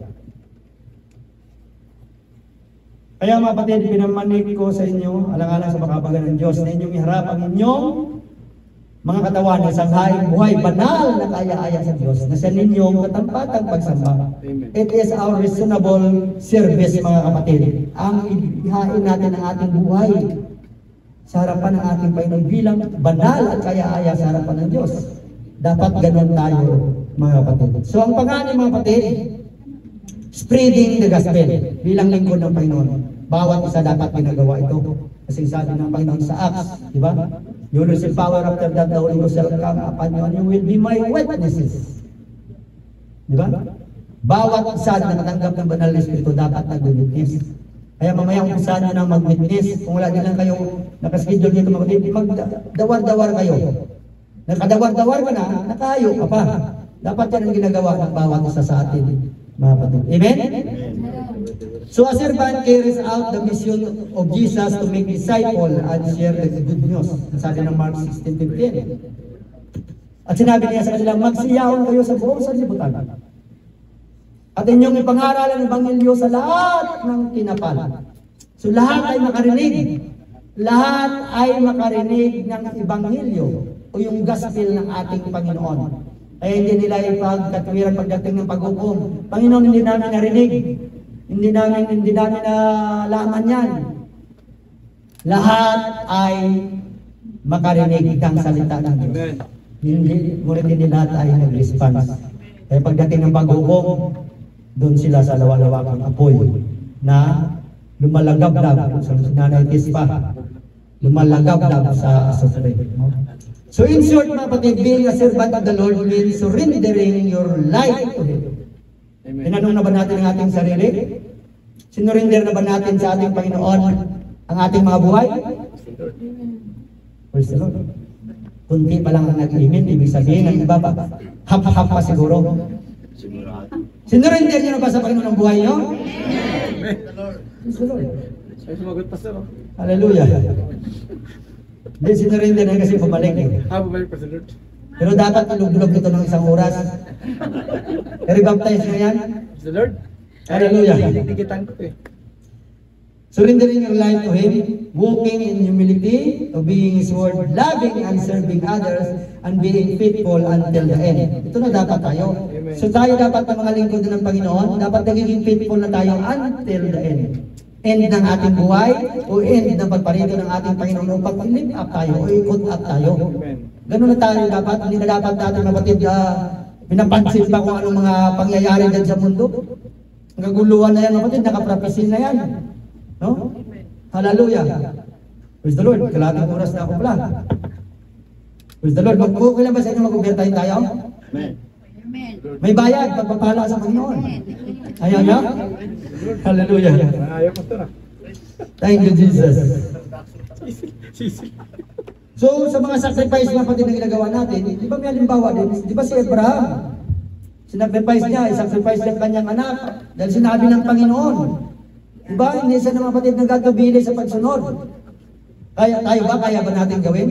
Kaya mga kapatid, pinamanig ko sa inyo, alang-alang sa makabagan ng Diyos, na inyong iharap ang inyong mga katawan na sanghaing buhay, banal na kaya-aya sa Diyos, na sa ninyong katampatang pagsamba. It is our reasonable service mga kapatid. Ang ihain natin ang ating buhay sa harapan ng ating Panginoon bilang banal at kaya-aya sa harapan ng Diyos. Dapat ganun tayo mga kapatid. So ang pangalan mga kapatid, spreading the gospel bilang lingkod ng Panginoon. Bawat isa dapat ginagawa ito. Kasi sabi ng Panginoon sa Acts, di ba? You will receive power after that the Holy Ghost shall come upon you and you will be my witnesses. Di ba? Bawat isa na nakatanggap ng banal na Espiritu dapat nag-witness. Kaya mamaya umpisahan nyo na mag-witness. Kung wala din lang kayo nakaschedule dito magdawar-dawar kayo. Nakadawar-dawar ka na, nakayo ka pa. Dapat yan ang ginagawa ng bawat isa sa atin. Mga kapatid. Amen? So a servant carries out the mission of Jesus to make disciple and share the good news. Sabi ng Mark 16:15. At sinabi niya sa kanila, magsiyaon kayo sa buong sanlibutan. At inyong ipangaralan ng Ebanghelyo sa lahat ng kinapal. So lahat ay makarinig. Lahat ay makarinig ng Ebanghelyo o yung gospel ng ating Panginoon. Kaya hindi nila ipagkatwiran pagdating ng pag-hukom. Panginoon, hindi namin narinig. Hindi namin nalaman yan. Lahat ay makarinig ng salita ng Diyos. Ngunit hindi lahat ay nag-response. Kaya pagdating ng pag-hukom, doon sila sa lawalawakang apoy na lumalagab-lab sa Nanay Tispa, lumalagab-lab sa asufre. So in short, mga kapatid, being a servant of the Lord means surrendering your life to Him. Tinanong na ba natin ang ating sarili? Sinurinder na ba natin sa ating Panginoon ang ating mga buhay? Praise the Lord. Kunti pa lang ang nag-imin, ibig sabihin, ang iba pa, hap-hap pa siguro. Sinurinder niyo na ba sa Panginoon ang buhay niyo? Praise the Lord. Ay, sumagot pa sir. Hallelujah. Hindi, sinurinder na kasi pabalik eh. Pabalik pa sir. Pero dapat ilog-log ito ng isang oras. I-rebaptize na yan. The Lord. Hallelujah. Digitan ko eh. Surrendering your life to Him, walking in humility, obeying His word, loving and serving others, and being faithful until the end. Ito na dapat tayo. Amen. So tayo dapat na mga lingkod ng Panginoon, dapat nagiging faithful na tayo until the end. End ng ating buhay, o end ng pagparito ng ating Panginoon upang i-lift up tayo, o i-put up tayo. Amen. Ganun na tayo dapat, hindi na dapat natin kapatid, pinapansin pa kung anong mga pangyayari dyan sa mundo. Ang kaguluhan na yan kapatid, nakaprapisin na yan. No? Hallelujah. Praise the Lord. Kalating oras na ako pala. Praise the Lord. Okay lang ba sa inyo mag-ubertahin tayo? Amen. May bayad, pagpapala sa Panginoon. Ayaw na? Hallelujah. Ayaw ko ito na. Thank you, Jesus. Sisi. So, sa mga sacrifice na pati na ginagawa natin, di ba may halimbawa din? Di ba si Abraham? Sinacrifice niya, isacrifice niya ang kanyang anak dahil sinabi ng Panginoon. Di ba? Hindi siya ng kapatid na gagabili sa pagsunod. Tayo ba? Kaya ba natin gawin?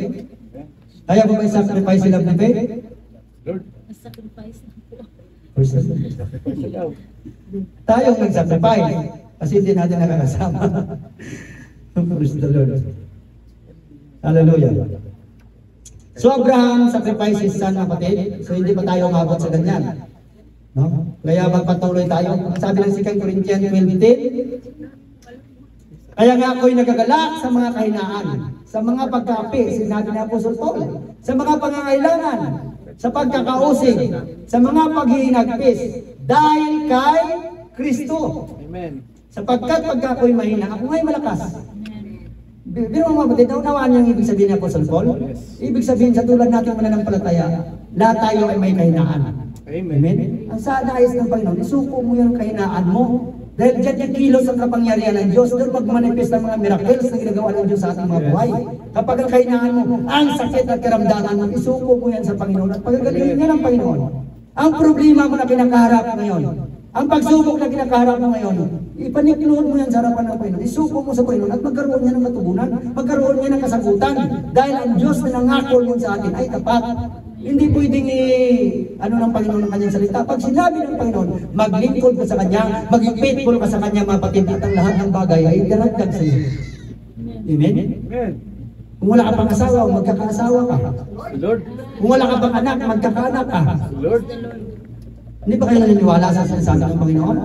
Kaya ba may sacrifice sila ng faith? Lord. Sacrifice na po. Sacrifice daw. Tayo ang nag-sacrifice kasi hindi natin nakakasama. Praise the Lord. Hallelujah. So Abraham sacrificed his son, kapatid. So hindi pa tayo umabot sa ganyan. No? Kaya magpatuloy tayo. Ang sabi ng 2 Corinthians 12:10, kaya nga ako'y nagagalak sa mga kahinaan, sa mga pagkapi, sinabi ni Apostol Paul, sa mga pangangailangan, sa pagkakausig, sa mga paghihinagpis, dahil kay Kristo. Amen. Sapagkat pagka ako'y mahina, ako nga'y malakas. Pero mga kapatid, naunawaan niyo ang ibig sabihin ni Apostol Paul? Ibig sabihin sa tulad natin mananampalataya, lahat tayo ay may kahinaan. Amen. Amen? Ang sa nais ng Panginoon, isuko mo yung kahinaan mo. Dahil dyan yung kilos ang kapangyarihan ng Diyos, doon magmanifest ang mga miracles na ginagawa ng Diyos sa ating mga buhay. Kapag ang kahinaan mo, ang sakit at karamdaman mo, isuko mo yan sa Panginoon at pagagalingin niya ng Panginoon. Ang problema mo na kinakaharap ngayon, ang pagsubok na kinakaharap mo ngayon, ipanikluhod mo yan sa harapan ng Panginoon, isuko mo sa Panginoon at magkaroon niya ng katugunan, magkaroon niya ng kasagutan, dahil ang Diyos na nangako niya sa atin ay tapat. Hindi pwedeng ng Panginoon ng kanyang salita. Pag sinabi ng Panginoon, maglingkod ka sa Kanya, maging faithful ka sa Kanya, mga kapatid, at ang lahat ng bagay ay daragdag sa iyo. Amen? Amen. Kung wala ka pang asawa, magkakaasawa ka. Lord. Kung wala ka pang anak, magkakaanak ka. Lord. Hindi ba kayo naniniwala sa sinasabi ng Panginoon?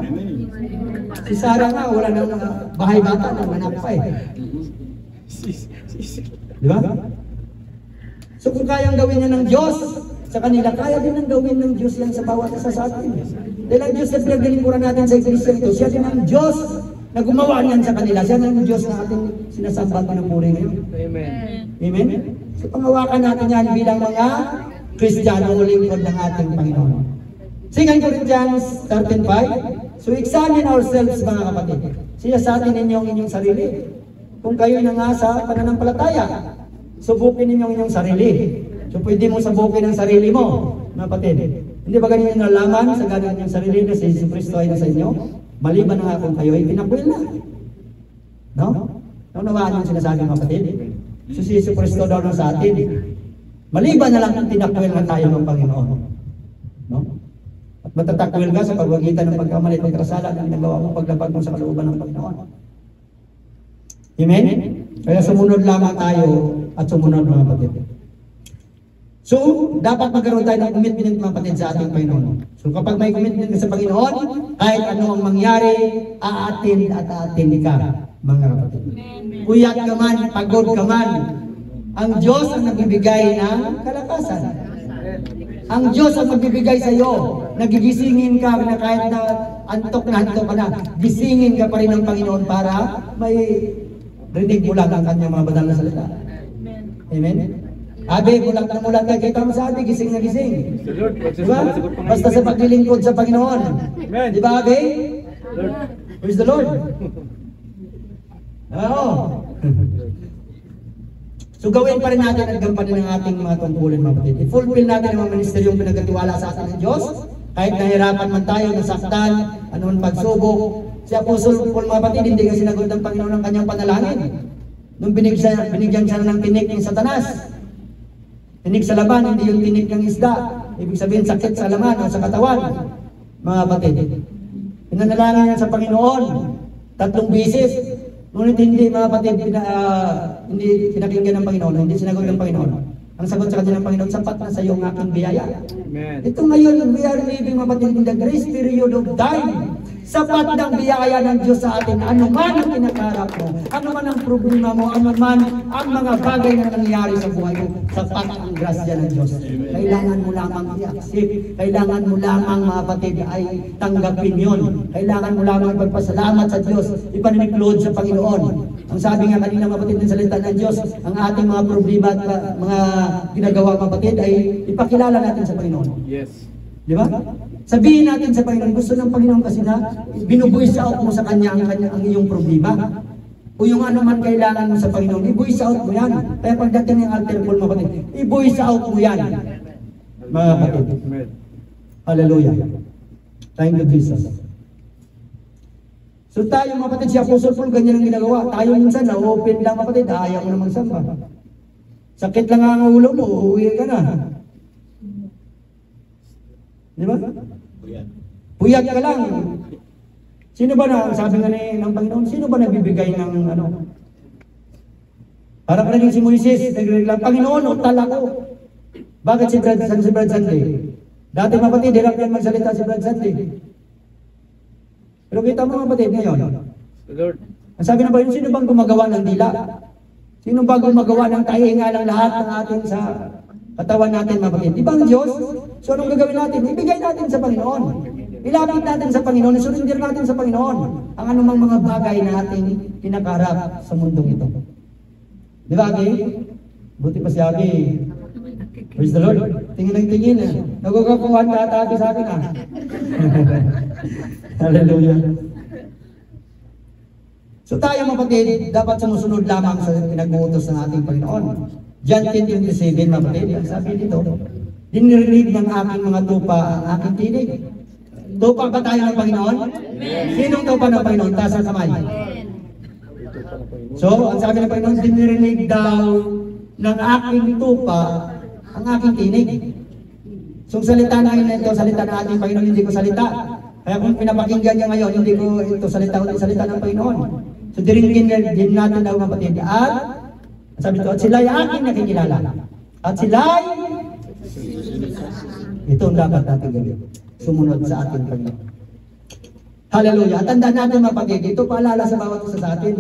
Si Sarah nga, wala nang bahay bata, nang anak pa eh. Sisi. Di ba? So kung kayang gawin niya ng Diyos sa kanila, kaya din ang gawin ng Diyos yan sa bawat isa sa atin. Dahil ang Diyos na pinaglilingkuran natin sa Iglesia ito, siya din ang Diyos na gumawa niyan sa kanila. Siya ang Diyos na ating sinasamba at pinupuri ngayon. Amen. Amen? So pangawakan natin yan bilang mga Kristiyano lingkod ng ating Panginoon. 2 Corinthians 13:5. So examine ourselves mga kapatid. Siya sa atin inyong sarili. Kung kayo na nga sa pananampalataya, subukin ninyo ang inyong sarili. So pwede mo sabukin ang sarili mo, mga kapatid. Hindi ba ganyan yung nalaman sa ganyan yung sarili na si Jesus Cristo ay nasa inyo? Maliban na nga kung kayo ay pinakwil na. No? Naunawaan yung sinasabi mga kapatid? So si Jesus Cristo daw na sa atin. Maliban na lang kung tinakwil na tayo ng Panginoon. No? At matatakwil ka sa pagwagitan ng pagkamali at pagkasala na ginagawa mo paglabag mo sa kalooban ng Panginoon. Amen? Kaya sumunod lamang tayo at sumunod mga kapatid. So, dapat magkaroon tayo ng commitment mga kapatid sa ating Panginoon. So, kapag may commitment ka sa Panginoon, kahit ano ang mangyari, aatin at aatin ka, mga kapatid. Puyat ka man, pagod ka man, ang Diyos ang nagbibigay ng kalakasan. Ang Diyos ang magbibigay sa iyo. Nagigisingin ka na kahit na antok ka na, gisingin ka pa rin ng Panginoon para may rinig mo lang ang kanyang mga banal na salita. Amen? Abe, mulat na mulat ka, kita mo sa atin, gising na gising. Diba? Basta sa paglilingkod sa Panginoon. Diba, Abe? Praise the Lord. Oo. So gawin pa rin natin at gampanin ang ating mga tungkulin mga kapatid. I-fulfill natin ang mga ministeryong pinagkatiwala sa atin ng Diyos. Kahit nahirapan man tayo, nasaktan, anuman pagsubok. Si Apostol Paul mga kapatid, hindi kasi sinagot ng Panginoon ang kanyang panalangin. Nung binigyan siya ng tinik ng Satanas. Tinik sa laman, hindi yung tinik ng isda. Ibig sabihin, sakit sa laman o sa katawan. Mga kapatid, pinanalangin niya sa Panginoon 3 beses. Ngunit hindi, mga kapatid, hindi pinakinggan ng Panginoon, hindi sinagot ng Panginoon. Ang sagot sa kanya ng Panginoon, sapat na sa iyo ang aking biyaya. Amen. Ito ngayon, we are living, mga kapatid, in the grace period of time. Sapat ng biyaya ng Diyos sa atin. Ano man ang kinakarap mo, ano man ang problema mo, ano man ang mga bagay na nangyayari sa buhay mo, sapat ang grasya ng Diyos. Kailangan mo lamang i-accept. Kailangan mo lamang, mga kapatid, ay tanggapin yun. Kailangan mo lamang ipagpasalamat sa Diyos, ipaniklod sa Panginoon. Ang sabi nga kanina, mga kapatid, ng salita ng Diyos, ang ating mga problema at mga ginagawa, mga kapatid, ay ipakilala natin sa Panginoon. Yes. Di ba? Sabihin natin sa Panginoon, gusto ng Panginoon kasi na binubuis out mo sa Kanya ang iyong problema. O yung ano man kailangan mo sa Panginoon, ibuis out mo yan. Kaya pagdating ng altar call, mga kapatid, ibuis out mo yan. Mga kapatid. Amen. Hallelujah. Thank you, Jesus. So tayo, mga kapatid, si Apostle Paul, ganyan ang ginagawa. Tayo minsan, na-open lang, mga kapatid, ayaw mo na magsamba. Sakit lang ang ulo mo, uuwi ka na. Di ba? Puyat ka lang. Sino ba na, sabi nga ng Panginoon, sino ba nagbibigay ng ano? Parang naging si Moises, nagreglang, Panginoon, utal ako. Bakit si Brad Sunday? Dati, mga kapatid, hirap yan magsalita si Brad Sunday. Pero kita mo, mga kapatid, ngayon. Lord. Ang sabi ng Panginoon, sino bang gumagawa ng dila? Sino ba gumagawa ng tahinga ng lahat ng ating sa katawan natin, mga kapatid? Di ba ang Diyos? So anong gagawin natin? Ibigay natin sa Panginoon. Ilapit natin sa Panginoon. Isurrender natin sa Panginoon ang anumang mga bagay na ating kinakarap sa mundong ito. Di ba, Agi? Buti pa si Agi. Praise the Lord. Tingin ng tingin. Nagkakakuhan ka at Agi sa akin. Hallelujah. So tayo, mga kapatid, dapat sumusunod lamang sa pinag-uutos ng ating Panginoon. John 10:27, mga kapatid, ang sabi dito, dinirinig ng aking mga tupa ang aking tinig. Tupa ba tayo ng Panginoon? Sinong tupa ng Panginoon? Taas ang kamay. So, ang sabi ng Panginoon, dinirinig daw ng aking tupa ang aking tinig. So, salita na ito, salita ng ating Panginoon, hindi ko salita. Kaya kung pinapakinggan niya ngayon, hindi ko ito salita, hindi salita ng Panginoon. So, diringin din natin daw, mga kapatid. At, sabi ito, at sila'y aking nakikilala. At sila'y, ito ang dapat natin gawin. Sumunod sa ating Panginoon. Hallelujah. At tandaan natin, mga kapatid, ito paalala sa bawat isa sa atin.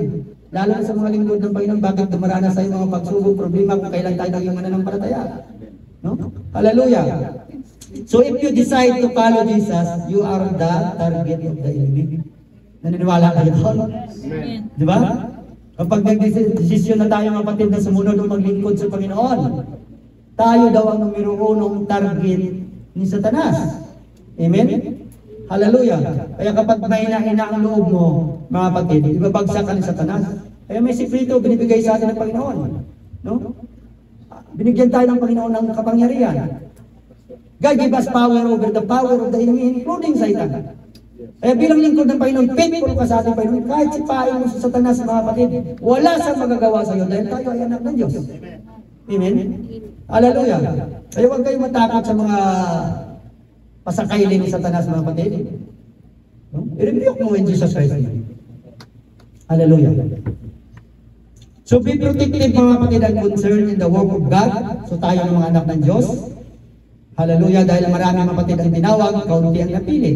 Lalo na sa mga lingkod ng Panginoon, bakit dumaranas sa mga pagsubok, problema kung kailan tayo naging mananampalataya. No? Hallelujah. So if you decide to follow Jesus, you are the target of the enemy. Naniniwala kayo doon? Di ba? Kapag nag-desisyon na tayo, mga kapatid, na sumunod o maglingkod sa Panginoon, tayo daw ang numero 1 target ni Satanas. Amen? Hallelujah. Kaya kapag mahina-hina ang loob mo, mga kapatid, ibabagsak ka ni Satanas. Kaya may sikrito binibigay sa atin ng Panginoon. No? Binigyan tayo ng Panginoon ng kapangyarihan. God gave us power over the power of the enemy, including Satan. Kaya bilang lingkod ng Panginoon, faithful ka sa ating Panginoon, kahit sipain mo sa Satanas, mga kapatid, wala siyang magagawa sa iyo dahil tayo ay anak ng Diyos. Amen? Hallelujah. Kaya huwag kayong matakot sa mga pasakailin ni Satanas, mga kapatid. No? I-rebuke mo in Jesus Christ. Hallelujah. So be protective, mga kapatid, and concerned in the work of God. So tayo ng mga anak ng Diyos. Hallelujah, dahil marami, mga kapatid, ang tinawag, kaunti ang napili.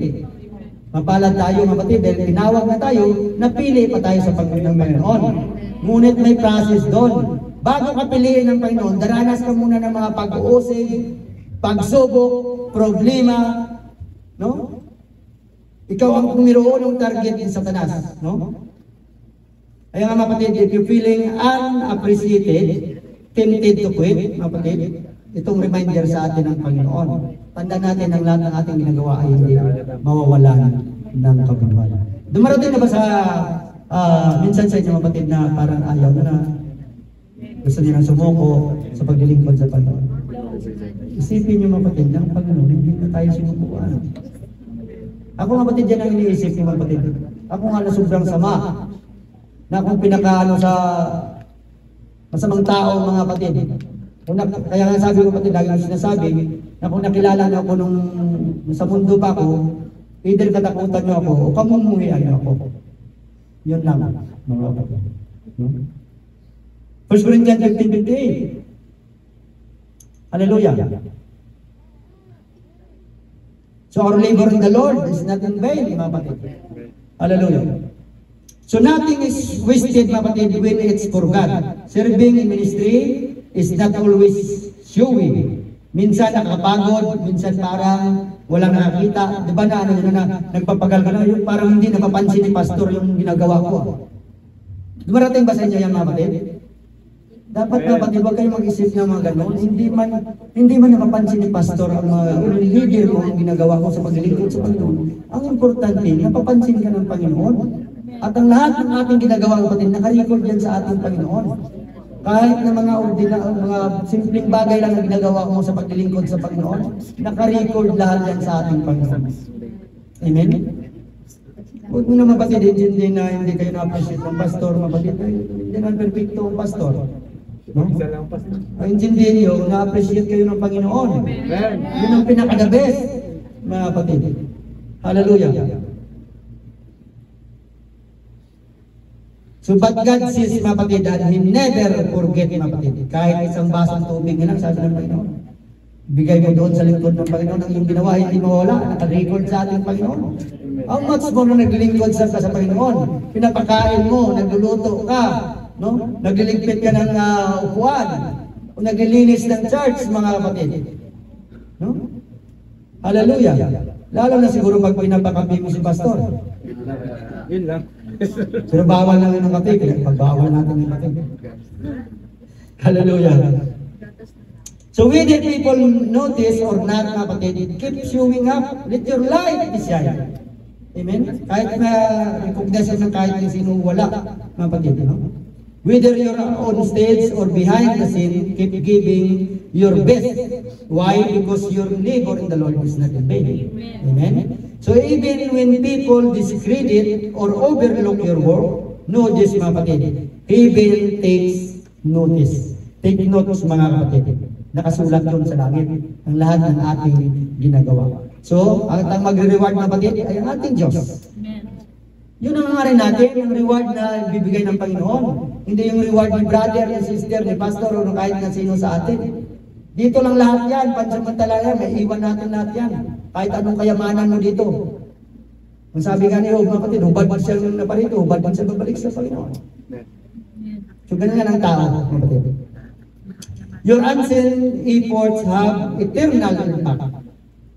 Mapalad tayo, mga kapatid, dahil tinawag na tayo, napili pa tayo sa Panginoon. Ngunit may process doon. Bago ka piliin ng Panginoon, daranas ka muna ng mga pag-uusig, pagsubok, problema, no? Ikaw ang numero 1 target ng Satanas, no? Kaya nga, mga kapatid, if you're feeling unappreciated, tempted to quit, mga kapatid, itong reminder sa atin ng Panginoon. Tandaan natin ang lahat ng ating ginagawa ay hindi mawawalan ng kabuluhan. Dumarating na ba sa minsan sa inyo, mga kapatid, na parang ayaw na gusto nilang sumuko sa paglilingkod sa Panginoon? Isipin niyo, mga kapatid, ng Panginoon, hindi na tayo sinukuan. Ako, mga kapatid, yan ang iniisip niyo, mga kapatid. Ako nga na sobrang sama na akong pinakaano sa masamang tao, mga kapatid. Kaya nga sabi ko pati lagi ko sinasabi, na kung nakilala niyo ako nung sa mundo pa ako, either katakutan niyo ako o kamumuhian niyo ako. Yun lang, mga kapatid. 1 Corinthians 15:58. Hallelujah. So our labor in the Lord is not in vain, mga kapatid. Hallelujah. So nothing is wasted, mga kapatid, when it's for God. Serving in ministry is not always showy. Minsan nakakapagod, minsan parang walang nakakita. Di ba na ano yun na nagpapagal ka na, yung parang hindi napapansin ni pastor yung ginagawa ko. Dumarating ba sa inyo yan, mga kapatid? Dapat mga kapatid, huwag kayong mag-isip ng mga ganon. Hindi man napapansin ni pastor ang mga leader mo ang ginagawa ko sa paglilingkod sa Panginoon. Ang importante, napapansin ka ng Panginoon. At ang lahat ng ating ginagawa, kapatid, nakarecord yan sa ating Panginoon. Kahit na mga mga simpleng bagay lang ang ginagawa mo sa paglilingkod sa Panginoon, nakarecord lahat yan sa ating Panginoon. Amen? Huwag mo na mapatid, hindi na hindi kayo na-appreciate ng pastor, mapatid, hindi na perfecto ang pastor. No? Ang intindihin niyo, na-appreciate kayo ng Panginoon. Yun ang pinaka-the best, mga kapatid. Hallelujah. So, but God sees, mga kapatid, and He never forget, mga kapatid. Kahit isang basang tubig na lang, sabi ng Panginoon. Bigay mo doon sa lingkod ng Panginoon ang iyong ginawa, hindi mawala, naka-record sa ating Panginoon. How much more na naglilingkod sa Panginoon? Pinapakain mo, nagluluto ka, no? Nagliligpit ka ng upuan, o naglilinis ng church, mga kapatid. No? Hallelujah. Lalo na siguro pag pinapakapi mo si pastor. Yun lang. Pero bawal lang ng kape, pagbawal natin ng kape. Hallelujah. So whether people notice or not, kapatid, keep showing up. Let your light be shine. Amen? Kahit na recognition ng kahit na sino wala, kapatid, no? Whether you're on stage or behind the scene, keep giving your best. Why? Because your labor in the Lord is not in vain. Amen? So even when people discredit or overlook your work, know this, mga kapatid, Heaven takes notice. Take notes, mga kapatid. Nakasulat doon sa langit ang lahat ng ating ginagawa. So, ang magre-reward, mga kapatid, ay ang ating Diyos. Yun ang nga rin natin, yung reward na bibigay ng Panginoon. Hindi yung reward ni brother, ni sister, ni pastor, o kahit na sino sa atin. Dito lang lahat yan, pansamantala yan, may iwan natin lahat yan. Kahit anong kayamanan mo dito. Ang sabi nga ni Job, mga kapatid, hubad man siya na parito, hubad man siya babalik sa Panginoon. So, ganun nga ng tao, mga kapatid. Your unseen efforts have eternal impact.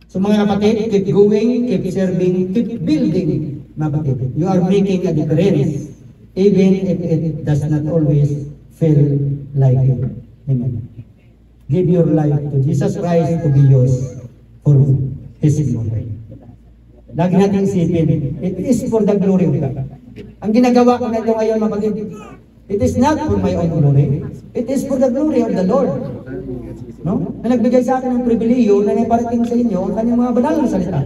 So mga kapatid, keep going, keep serving, keep building, mga kapatid. You are making a difference, even if it does not always feel like it. Amen. Give your life to Jesus Christ to be yours for His glory. Lagi natin isipin, it is for the glory of God. Ang ginagawa ko na ito ngayon, mga kapatid, it is not for my own glory, it is for the glory of the Lord. No? Na nagbigay sa akin ng pribileyo na iparating sa inyo ang kanyang mga banal na salita.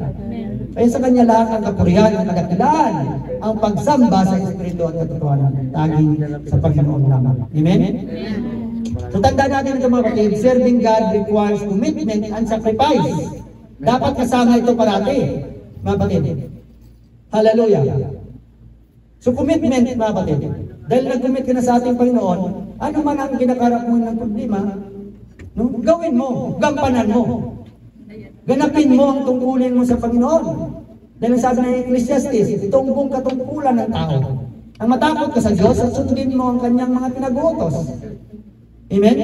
Kaya sa kanya lahat ang kapurihan, ang kadakilaan, ang pagsamba sa Espiritu at katotohanan, taging sa Panginoon naman. Amen? So tandaan natin ito, mga kapatid, serving God requires commitment and sacrifice. Dapat kasama ito parati, mga kapatid. Hallelujah. So commitment, mga kapatid. Dahil nag-commit ka na sa ating Panginoon, ano man ang kinakarap mo ng problema, no? Gawin mo, gampanan mo. Ganapin mo ang tungkulin mo sa Panginoon. Dahil sabi ng Ecclesiastes, itong buong katungkulan ng tao. Ang matakot ka sa Diyos at sundin mo ang kanyang mga pinag-uutos. Amen?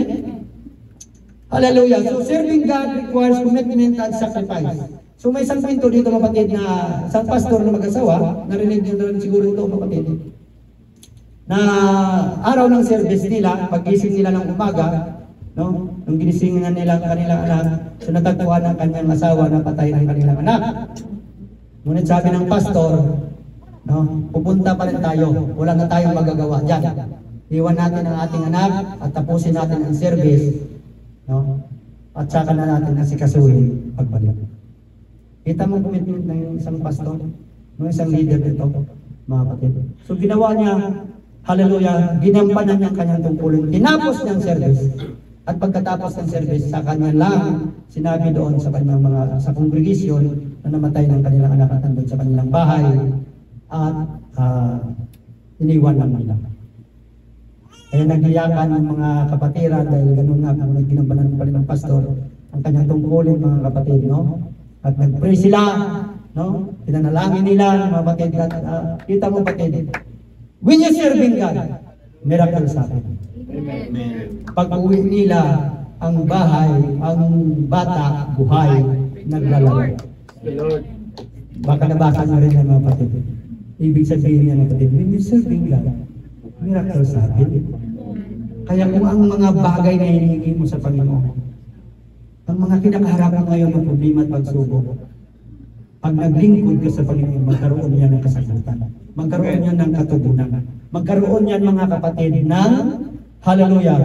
Hallelujah. So serving God requires commitment and sacrifice. So may isang kwento dito, kapatid, na isang pastor na mag-asawa, narinig nyo na rin siguro ito, kapatid, na araw ng service nila, paggising nila ng umaga, no? Nung ginisingan nila ang kanilang anak, so natagpuan ang kanyang asawa na patay ng kanilang anak. Ngunit sabi ng pastor, no, pupunta pa rin tayo, wala na tayong magagawa dyan. Iwan natin ang ating anak at tapusin natin ang service, no? At saka na natin asikasuhin pagbalik. Kita mo commitment ng isang pastor, ng isang leader dito, mga kapatid. So ginawa niya, hallelujah, ginampanan niya ang kanyang tungkulin. Tinapos niyang service. At pagkatapos ng service, sa kanya lang sinabi doon sa kanyang sa congregation na namatay ng kanilang anak at nandun sa kanilang bahay at iniwan lang nila. Kaya nagiyakan ng mga kapatiran dahil ganun nga kung nagginambanan pa rin ng pastor ang kanyang tungkulin mga kapatid, no? At nag-pray sila, no? Pinanalangin nila mga kapatid at kita mo kapatid, when you're serving God, miracle sa atin. Pag-uwi nila, ang bahay, ang bata, buhay, naglalaro. Baka nabasa nyo rin yan mga kapatid. Ibig sabihin niya mga kapatid, when you're serving God, miracle sa atin. Kaya kung ang mga bagay na hinihingi mo sa Panginoon, ang mga kinakaharap mo ngayon ng problema at pagsubok, pag naglingkod ka sa Panginoon, magkaroon yan ng kasagutan. Magkaroon yan ng katugunan. Magkaroon yan mga kapatid ng hallelujah,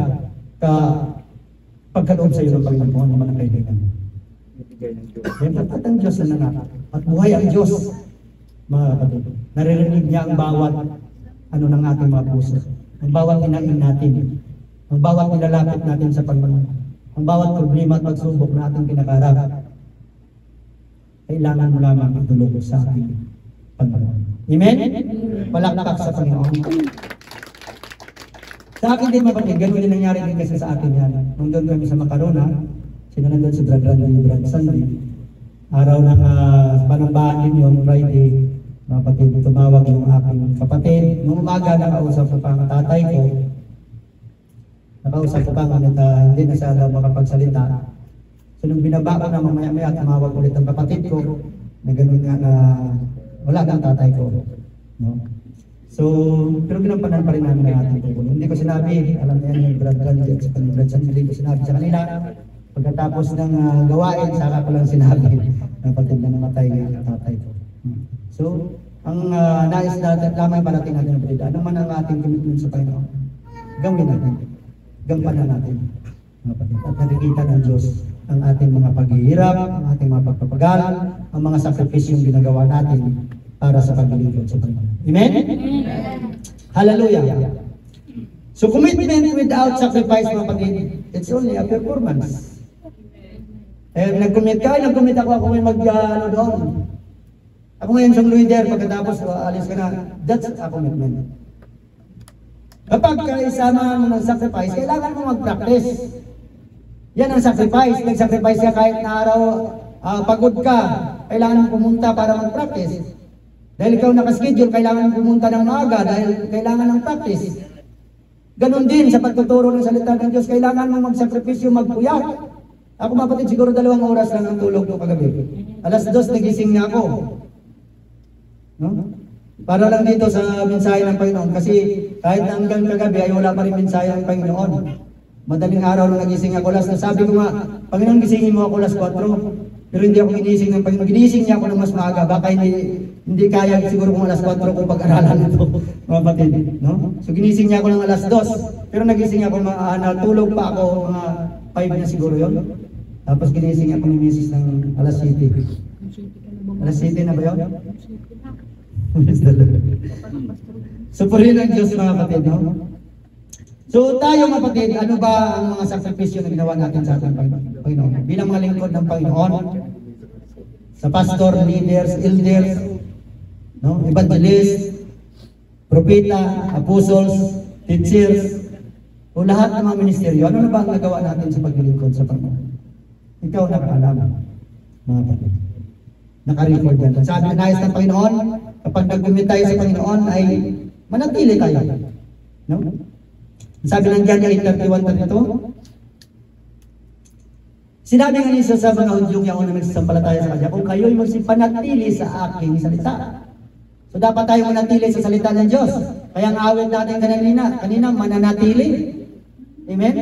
pagkaloob sa iyo ng Panginoon naman ang kaibigan. At ang Diyos na nanganak. At buhay ang Diyos, mga kapatid. Naririnig niya ang bawat ng ating mga puso. Ang bawat hinaing natin. Ang bawat nilalapit natin sa Panginoon. Ang bawat problema at pagsubok na ating kinakarap. Kailangan mo lamang itulog sa ating Panginoon. Amen? Palakpak sa Panginoon. Sa akin din mapatid, ganun din nangyari din kasi sa akin yan. Nung doon kami sa Macarona, sino nandun si Brad Sunday. Araw ng panambahan din yun, Friday, mapatid, tumawag yung aking kapatid. Nung umaga, nakausap ko pa ang tatay ko. Nakausap ko pa ngunit hindi na siya daw makapagsalita. So nung binaba ko na mamaya-maya, tumawag ulit ang kapatid ko, na ganun nga na wala kang tatay ko. No? So, pero ginampanan pa rin namin ang ating tungkol. Hindi ko sinabi, alam niya yung Brad at sa Brad San, hindi ko sinabi sa kanila. Pagkatapos ng gawain, saka ko lang sinabi, kapatid na namatay nga ang tatay ko. So, ang nais natin, lamang parating natin ang kapatid, ano man ang ating commitment sa Panginoon, gawin natin. Gampanan natin, kapatid. At nakikita ng Diyos ang ating mga paghihirap, ang ating mga pagpapagal, ang mga sakripisyong ginagawa natin para sa paglilingkod sa Panginoon. Amen? Hallelujah. So commitment without sacrifice, mga kapatid, it's only a performance. Nag-commit ako ngayon doon. Ako ngayon siyang leader, pagkatapos alis ka na, that's a commitment. Kapag isama mo ng sacrifice, kailangan mo mag-practice. Yan ang sacrifice. Nag-sacrifice ka kahit na araw, pagod ka, kailangan mo pumunta para mag-practice. Dahil ikaw nakaschedule, kailangan mo pumunta ng maaga dahil kailangan ng practice. Ganon din sa pagtuturo ng salita ng Diyos, kailangan mo magsakripisyo, magpuyat. Ako mapatid, siguro 2 oras lang ang tulog ko kagabi. 2:00 nagising na ako. No? Para lang dito sa mensahe ng Panginoon, kasi kahit hanggang kagabi ay wala pa rin mensahe ng Panginoon. Madaling araw nung nagising ako, sabi ko nga, Panginoon, gisingin mo ako 4:00. Pero hindi ako ginising ng Panginoon. Ginising niya ako ng mas maaga. Baka hindi kaya siguro kung 4:00 kung pag-aralan ito, mga batid. No? So ginising niya ako ng 2:00. Pero nagising ako, natulog pa ako, mga 5 na siguro yon. Tapos ginising ako ni Mrs. ng 7:00. 7:00 na ba yun? So purihin ang Diyos, mga batid. No? So tayo mga kapatid, ano ba ang mga sakripisyo na ginawa natin sa ating Panginoon? Bilang mga lingkod ng Panginoon, sa pastor, leaders, elders, no? Evangelist, propeta, apostles, teachers, o lahat ng mga ministeryo, ano na ba ang nagawa natin sa paglilingkod sa Panginoon? Ikaw nakakaalam, mga kapatid. Naka-record yan. Sabi ng nais ng Panginoon, kapag nag-commit tayo sa Panginoon ay manatili tayo. No? Sabi ng John 8:31-32, sinabi nga niya sa mga Hudyong yaon na nagsasampalataya sa Kanya, kung kayo'y magsipanatili sa aking salita. So dapat tayo manatili sa salita ng Diyos. Kaya ang awit natin kanina mananatili. Amen?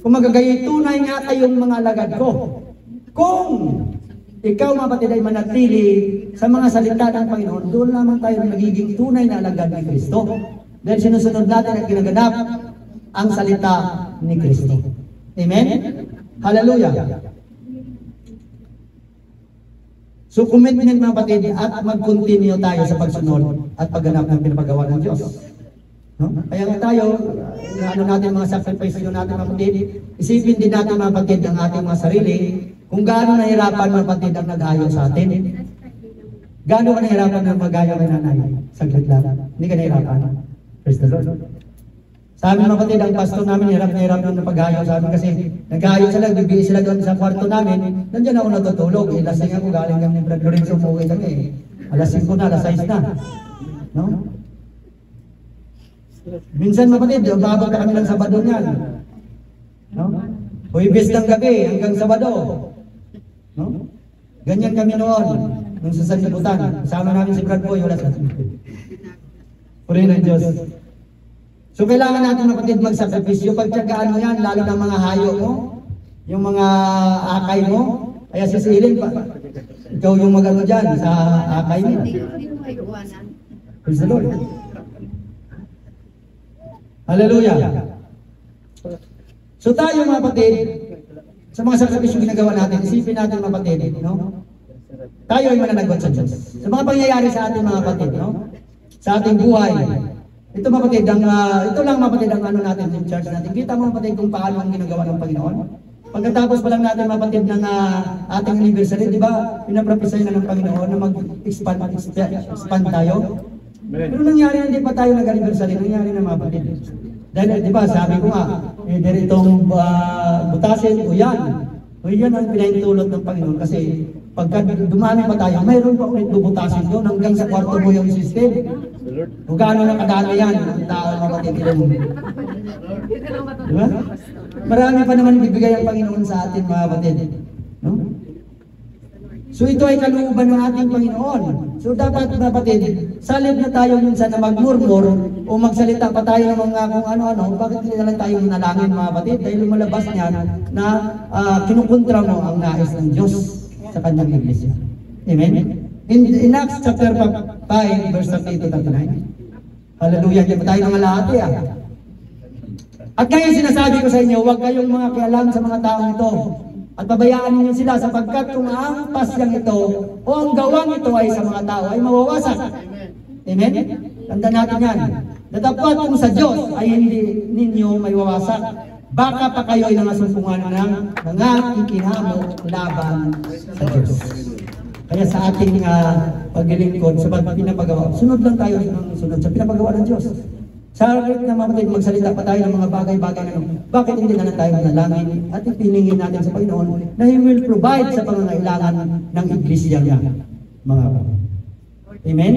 Kung magagay, tunay nga kayong mga alagad ko. Kung ikaw mga kapatid ay manatili sa mga salita ng Panginoon, doon lamang tayo nagiging tunay na alagad ni Kristo. Dahil sinusunod natin at ginaganap ang salita ni Kristo. Amen? Hallelujah. So commitment mga kapatid at mag-continue tayo sa pagsunod at pagganap ng pinapagawa ng Diyos. No? Kaya nga tayo, ano natin mga sacrifice natin mga kapatid, isipin din natin mga kapatid ang ating mga sarili, kung gaano nahirapan mga kapatid ang naghayo sa atin. Gaano ka nahirapan ng magayo kay nanay? Saglit lang. Hindi ka nahirapan. Praise the Lord. Sa amin mga kapatid, ang pastor namin, hirap na hirap ng paghayo sa amin kasi naghayo sila, bibili sila doon sa kwarto namin, nandiyan ako natutulog. Lasing ako, galing kami ni Brad Lorenzo, umuwi kami. Alas 5 na, alas 6 na. No? Minsan mga kapatid, umabot na kami ng Sabado niyan. No? Huwebes ng gabi hanggang Sabado. No? Ganyan kami noon, nung sa sanlibutan. Kasama namin si Brad Boy, wala sa Purihin ng Diyos. So kailangan natin mga kapatid magsakripisyo. Pagtyagaan mo yan, lalo ng mga hayo mo, yung mga akay mo, kaya sisilin pa. Ikaw yung magano dyan sa akay mo. Praise the Lord. Hallelujah. So tayo mga kapatid, sa mga sakripisyo ginagawa natin, isipin natin mga kapatid, no? Tayo ay mananagot sa Diyos. Sa mga pangyayari sa ating mga kapatid, no? Sa ating buhay. Ito mga kapatid, ito lang mga kapatid ang ano natin sa church natin. Kita mo mga kapatid kung paano ang ginagawa ng Panginoon. Pagkatapos pa lang natin mga kapatid ng ating anniversary, di ba? Pinaprophesy na ng Panginoon na mag-expand tayo. Pero nangyari hindi pa tayo nag-anniversary, nangyari na mga kapatid. Dahil di ba sabi ko nga, dahil itong butasin o yan ang pinahintulot ng Panginoon kasi pagka dumami pa tayo, mayroon pa ulit bubutasin doon hanggang sa kwarto mo yung system. Kung gaano na kadami yan, ang tao mga kapatid. Diba? Marami pa naman bibigay ang Panginoon sa atin mga kapatid. No? So ito ay kalooban ng ating Panginoon. So dapat mga kapatid, salib na tayo minsan na magmurmur o magsalita pa tayo ng mga kung ano-ano, bakit hindi na lang tayo manalangin mga kapatid? Dahil lumalabas niya na kinukontra mo ang nais ng Diyos sa kanyang iglesia. Amen? In Acts chapter 5, verse 30 to 39. Hallelujah, hindi pa tayo nangalahati At ngayon sinasabi ko sa inyo, huwag kayong mga kialam sa mga taong ito. At pabayaan ninyo sila sapagkat kung ang pasyang ito o ang gawang ito ay sa mga tao ay mawawasak. Amen? Tanda natin yan. Natapat kung sa Diyos ay hindi ninyo may wawasak. Baka pa kayo ay nangasumpungan ng mga ikinamo laban sa Diyos. Kaya sa ating paglilingkod, sa pinapagawa, sunod lang tayo sunod sa pinapagawa ng Diyos. Sa harap na mga kapatid, magsalita pa tayo ng mga bagay-bagay na bakit hindi na lang tayo manalangin at ipiningin natin sa Panginoon na He will provide sa pangangailangan ng iglesia niya, mga kapatid. Amen?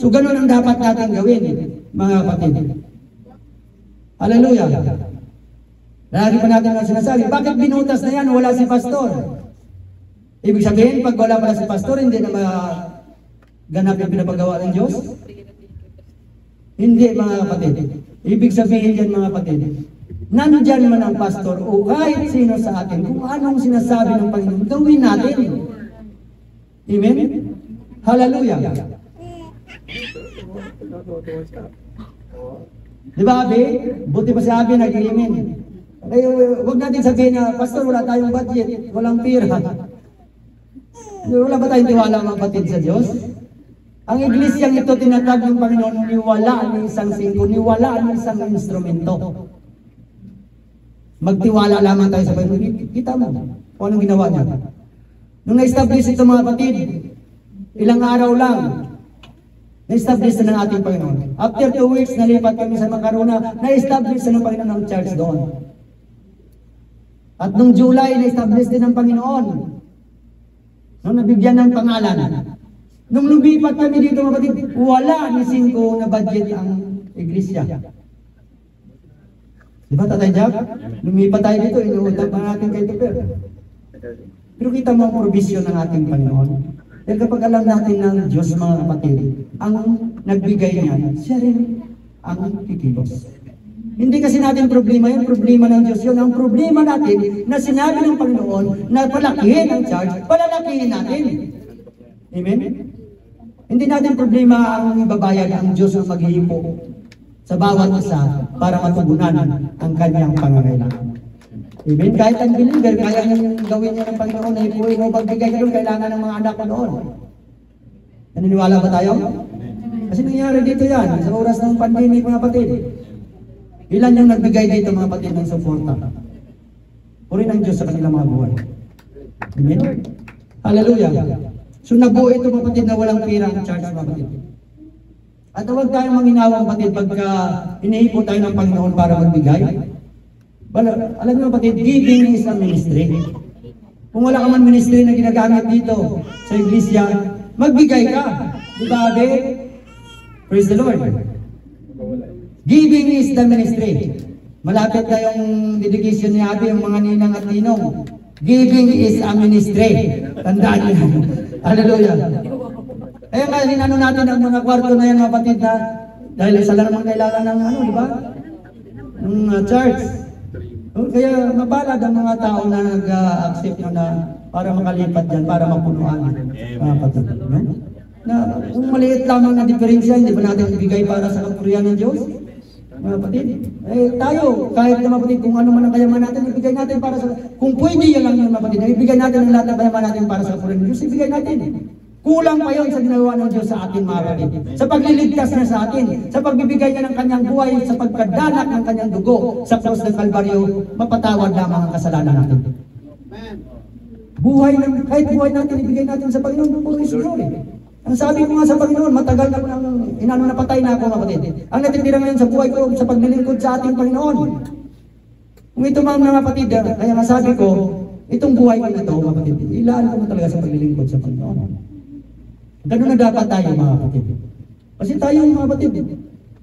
So ganun ang dapat natin gawin, mga kapatid. Hallelujah. Lagi pa natin ang sinasabi, bakit binutas na yan, wala si pastor? Ibig sabihin, pag wala pala si pastor, hindi na maganap yung pinapagawa ng Diyos? Hindi mga kapatid. Ibig sabihin yan mga kapatid, nandyan man ang pastor o kahit sino sa atin, kung anong sinasabi ng Panginoon, gawin natin. Amen? Hallelujah. Di ba, Abi? Buti pa si Abi nag-iimin. Eh, huwag natin sabihin na, pastor, wala tayong budget, walang pira. Wala ba tayong tiwala mga kapatid sa Diyos? Ang iglesyang ito tinatag ng Panginoon, niwala ng isang singko, niwala ng isang instrumento. Magtiwala lamang tayo sa Panginoon. Kita mo kung anong ginawa niya. Nung na-establish ito mga kapatid, ilang araw lang, na-establish na ng ating Panginoon. After 2 weeks, nalipat kami sa Macarona, na-establish na ng Panginoon ang church doon. At nung July, na-establish din ng Panginoon. Nung nabigyan ng pangalan. Nung lumipat kami dito mga kapatid, wala ni 5 na budget ang iglesia. Di ba Tatay Jack? Lumipat tayo dito, inuutang pa natin kay Tuper. Pero kita mo ang provision ng ating Panginoon. Dahil kapag alam natin ng Diyos mga kapatid, ang nagbigay niyan, siya rin ang kikilos. Hindi kasi natin problema yun, problema ng Diyos yun. Ang problema natin na sinabi ng Panginoon na palakihin ang church, palalakihin natin. Amen? Hindi natin problema ang ibabayad, ang Diyos ang maghihipo sa bawat isa para matugunan ang kanyang pangangailangan. Amen? Kahit ang believer, kaya niyang gawin niya ng Panginoon na hipuin o pagbigay doon, kailangan ng mga anak ko noon. Naniniwala ba tayo? Kasi nangyari dito yan, sa oras ng pandemic mga kapatid. Ilan yung nagbigay dito mga kapatid ng suporta? Purihin ang Diyos sa kanilang mga buhay. Amen? Hallelujah. So nabuo ito mga kapatid na walang pira ang church mga kapatid. At huwag tayong manginawang kapatid pagka iniipon tayo ng Panginoon para magbigay. Alam niyo kapatid, giving is a ministry. Kung wala ka man ministry na ginagamit dito sa iglesia, magbigay ka. Di ba, Abe? Praise the Lord. Giving is the ministry. Malapit na yung dedication ni Abe, yung mga ninang at ninong. Giving is a ministry. Tandaan niyo. Hallelujah. Eh ngayon, ano natin ang mga kwarto na yan, kapatid, na dahil isa lang naman kailangan ng di ba? Ng church. Kaya mapalad ang mga tao na nag-accept na para makalipat dyan, para mapunuan. Kapatid, no? Na kung maliit lamang na diferensya, hindi ba natin ibigay para sa kapurihan ng Diyos? Mga kapatid, tayo, kahit na kapatid, kung ano man ang kayaman natin, ibigay natin para sa, kung pwede yan lang yung kapatid, ibigay natin ang lahat ng kayaman natin para sa kapurihan ng Diyos, ibigay natin. Kulang pa yun sa ginawa ng Diyos sa atin mga kapatid. Sa pagliligtas niya sa atin, sa pagbibigay niya ng kanyang buhay, sa pagkadanak ng kanyang dugo sa krus ng Kalbaryo, mapatawad lamang ang kasalanan natin. Buhay ng, kahit buhay natin, ibigay natin sa Panginoon, puro is glory. Ang sabi ko nga sa Panginoon, matagal na nang napatay na ako mga kapatid. Ang natitira ngayon sa buhay ko, sa paglilingkod sa ating Panginoon. Kung ito mga kapatid, kaya nga sabi ko, itong buhay ko na ito mga kapatid, ilaan ko na talaga sa paglilingkod sa Panginoon. Ganun na dapat tayo mga kapatid. Kasi tayo mga kapatid,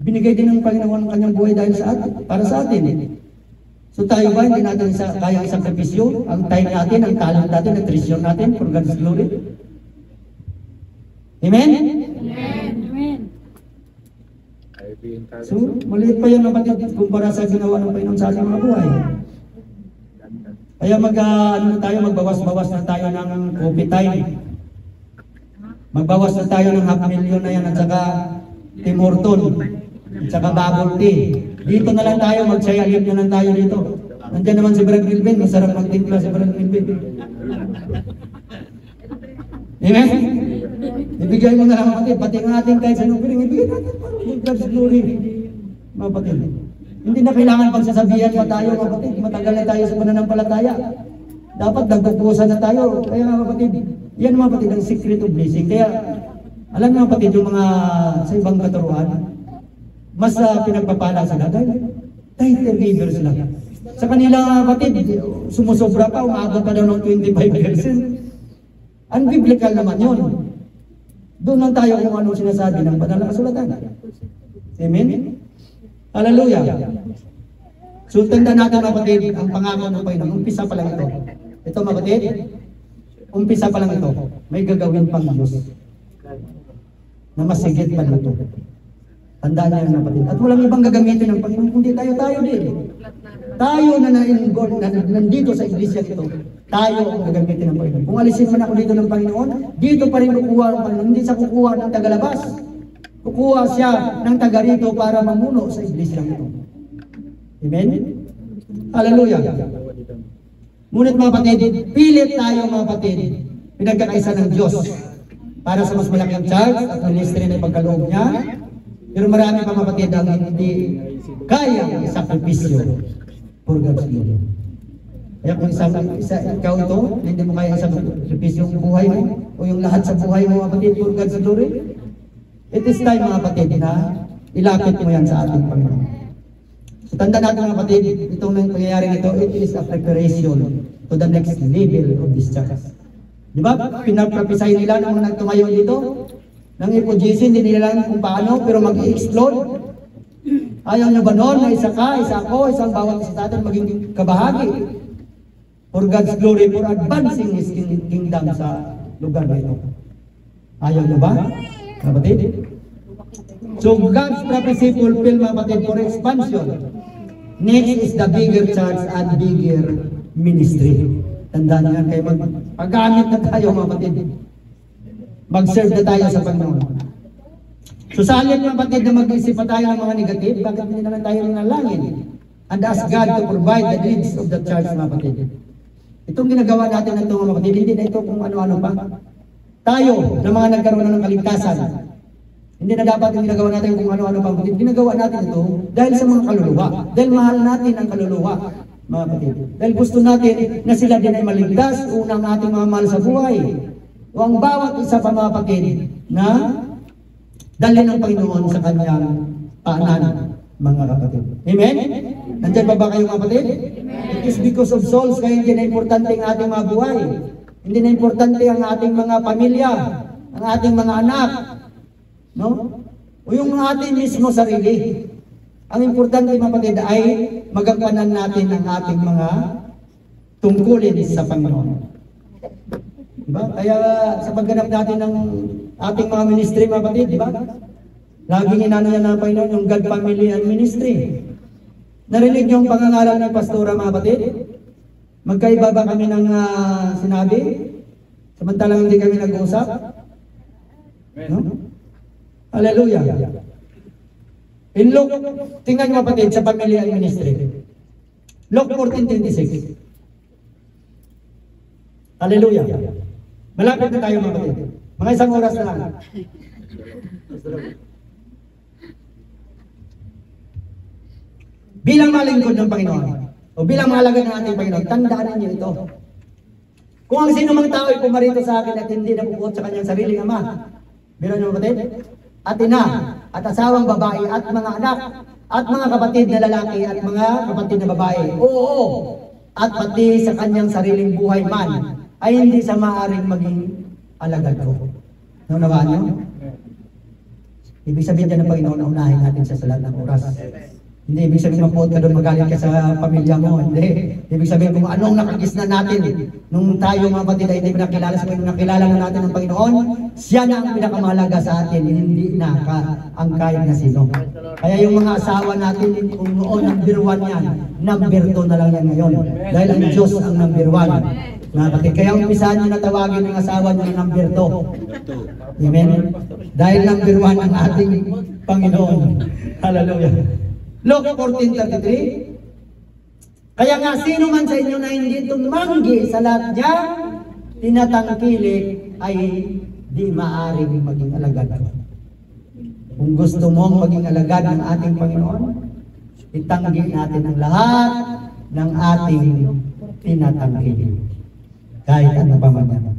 binigay din ng Panginoon ang kanyang buhay dahil sa atin, para sa atin. So tayo ba, hindi natin kaya isang sakripisyo, ang time natin, ang talent natin, ang treasure natin, for God's glory. Amen? Amen. So, maliit pa yan kapatid, kumpara sa ginawa ng Panginoon sa ating mga buhay. Kaya magbawas-bawas na tayo ng coffee time. Magbawas na tayo ng 500,000 na yan at saka Tim Horton at saka bubble tea. Dito na lang tayo, magsayalip na lang tayo dito. Nandiyan naman si Brad Milvin, masarap magtimpla si Brad Milvin. Amen? Ibigay mo na lang kapatid, pati ang ating kahit sa nupiring, ibigay natin para God's glory. Mga kapatid, hindi na kailangan pagsasabihan pa tayo mga kapatid, matagal na tayo sa pananampalataya. Dapat nagpupusan na tayo. Kaya mga kapatid, yan mga kapatid ang secret of blessing. Kaya alam mga kapatid, yung mga sa ibang katuruan, mas pinagpapala sila dahil tighter givers sila. Sa kanila kapatid, sumusobra pa, umaabot pa daw ng 25%. Unbiblical naman yun. Doon lang tayo kung ano sinasabi ng banal na kasulatan. Amen? Hallelujah. So tanda natin mga kapatid, ang pangako ng Panginoon, umpisa pa lang ito. Ito mga kapatid, umpisa pa lang ito. May gagawin pang Diyos na masigit pa nito. Tandaan niyo mga kapatid. At walang ibang gagamitin ng Panginoon, kundi tayo din. Tayo na na-involve, nandito sa iglesia ito, tayo ang gagamitin ng Panginoon. Kung alisin man ako dito ng Panginoon, dito pa rin kukuha ng Panginoon, hindi sa kukuha ng tagalabas. Kukuha siya ng taga rito para mamuno sa iglesia ito. Amen? Hallelujah. Ngunit mga kapatid, pilit tayo mga kapatid, pinagkakaisa ng Diyos para sa mas malaking charge at ministry na ipagkaloob niya. Pero marami pa mga kapatid ang hindi kaya isakripisyo for God's glory. Kaya kung ikaw ito, hindi mo kaya isakripisyo yung buhay mo o yung lahat sa buhay mo mga kapatid for God's glory, it is time mga kapatid na ilapit mo yan sa ating Panginoon. So tanda natin mga kapatid, itong nangyayari nito, it is a preparation to the next level of this church. Di ba? Pinaprophesy nila nung nagtumayo dito, ng IPOGC, hindi nila alam kung paano, pero mag-i-explode. Ayaw nyo ba noon na isa ka, isa ako, isang bawat isa natin maging kabahagi for God's glory, for advancing His kingdom sa lugar na ito? Ayaw nyo ba, kapatid? So God's prophecy fulfill mga kapatid for expansion. Next is the bigger church and bigger ministry. Tandaan nyo yan kayo, paggamit na tayo mga kapatid. Mag-serve na tayo sa Panginoon. So sa halip mga kapatid na mag-isip pa tayo ng mga negative, bakit hindi naman tayo nanalangin? And ask God to provide the needs of the church mga kapatid. Itong ginagawa natin ng ito mga kapatid, hindi na ito kung ano-ano pa. Tayo na mga nagkaroon ng kaligtasan, Hindi na dapat yung ginagawa natin kung ano-ano pang kapatid. Ginagawa natin ito dahil sa mga kaluluwa. Dahil mahal natin ang kaluluwa, mga kapatid. Dahil gusto natin na sila din ay maligtas, unang ating mga mahal sa buhay. O ang bawat isa pa mga kapatid na dalhin ng Panginoon sa kanyang paanan, mga kapatid. Amen? Nandiyan ba kayo mga kapatid? It is because of souls kaya hindi na importante ang ating mga buhay. Hindi na importante ang ating mga pamilya, ang ating mga anak, no? O yung ating mismo sarili. Ang importante mga kapatid ay magampanan natin ang ating mga tungkulin sa Panginoon. Diba? Kaya sa pagganap natin ng ating mga ministry mga kapatid, diba? Laging inano yan ng Panginoon yung God Family and Ministry. Narinig niyo ang pangangaral ng pastora mga kapatid? Magkaiba ba kami ng sinabi? Samantalang hindi kami nag-uusap? No? Hallelujah. In Luke, tingnan niyo kapatid sa Family and Ministry. Luke 14:26. Hallelujah. Malapit na tayo mga kapatid. Mga isang oras na lang. Bilang malingkod ng Panginoon, o bilang malagad ng ating Panginoon, tandaan niyo ito. Kung ang sino mang tao ay pumarito sa akin at hindi napupuot sa kanyang sariling ama, bilang niyo kapatid, at ina, at asawang babae, at mga anak, at mga kapatid na lalaki, at mga kapatid na babae, oo, at pati sa kanyang sariling buhay man, ay hindi sa maaaring maging alagad ko. Naunawaan niyo? Ibig sabihin dyan ng Panginoon na unahin natin sa lahat ng oras. Hindi ibig sabihin mapuot ka doon, magalit ka sa pamilya mo. Hindi. Ibig sabihin kung anong nakagisna natin nung tayo mga kapatid ay hindi pinakilala sa Panginoon, nakilala na natin ng Panginoon, siya na ang pinakamahalaga sa atin, hindi na ang kahit na sino. Kaya yung mga asawa natin, kung noon number 1 yan, number 2 na lang yan ngayon. Dahil ang Diyos ang number 1. Mga kapatid, kaya umpisahan nyo na tawagin ng asawa nyo ng number 2. Amen? Dahil number 1 ang ating Panginoon. Hallelujah. Luke 14:33. Kaya nga sino man sa inyo na hindi tumanggi sa lahat niya, tinatangkilik ay di maaring maging alagad. Kung gusto mong maging alagad ng ating Panginoon, itanggi natin ang lahat ng ating tinatangkilik. Kahit ano pa man yan.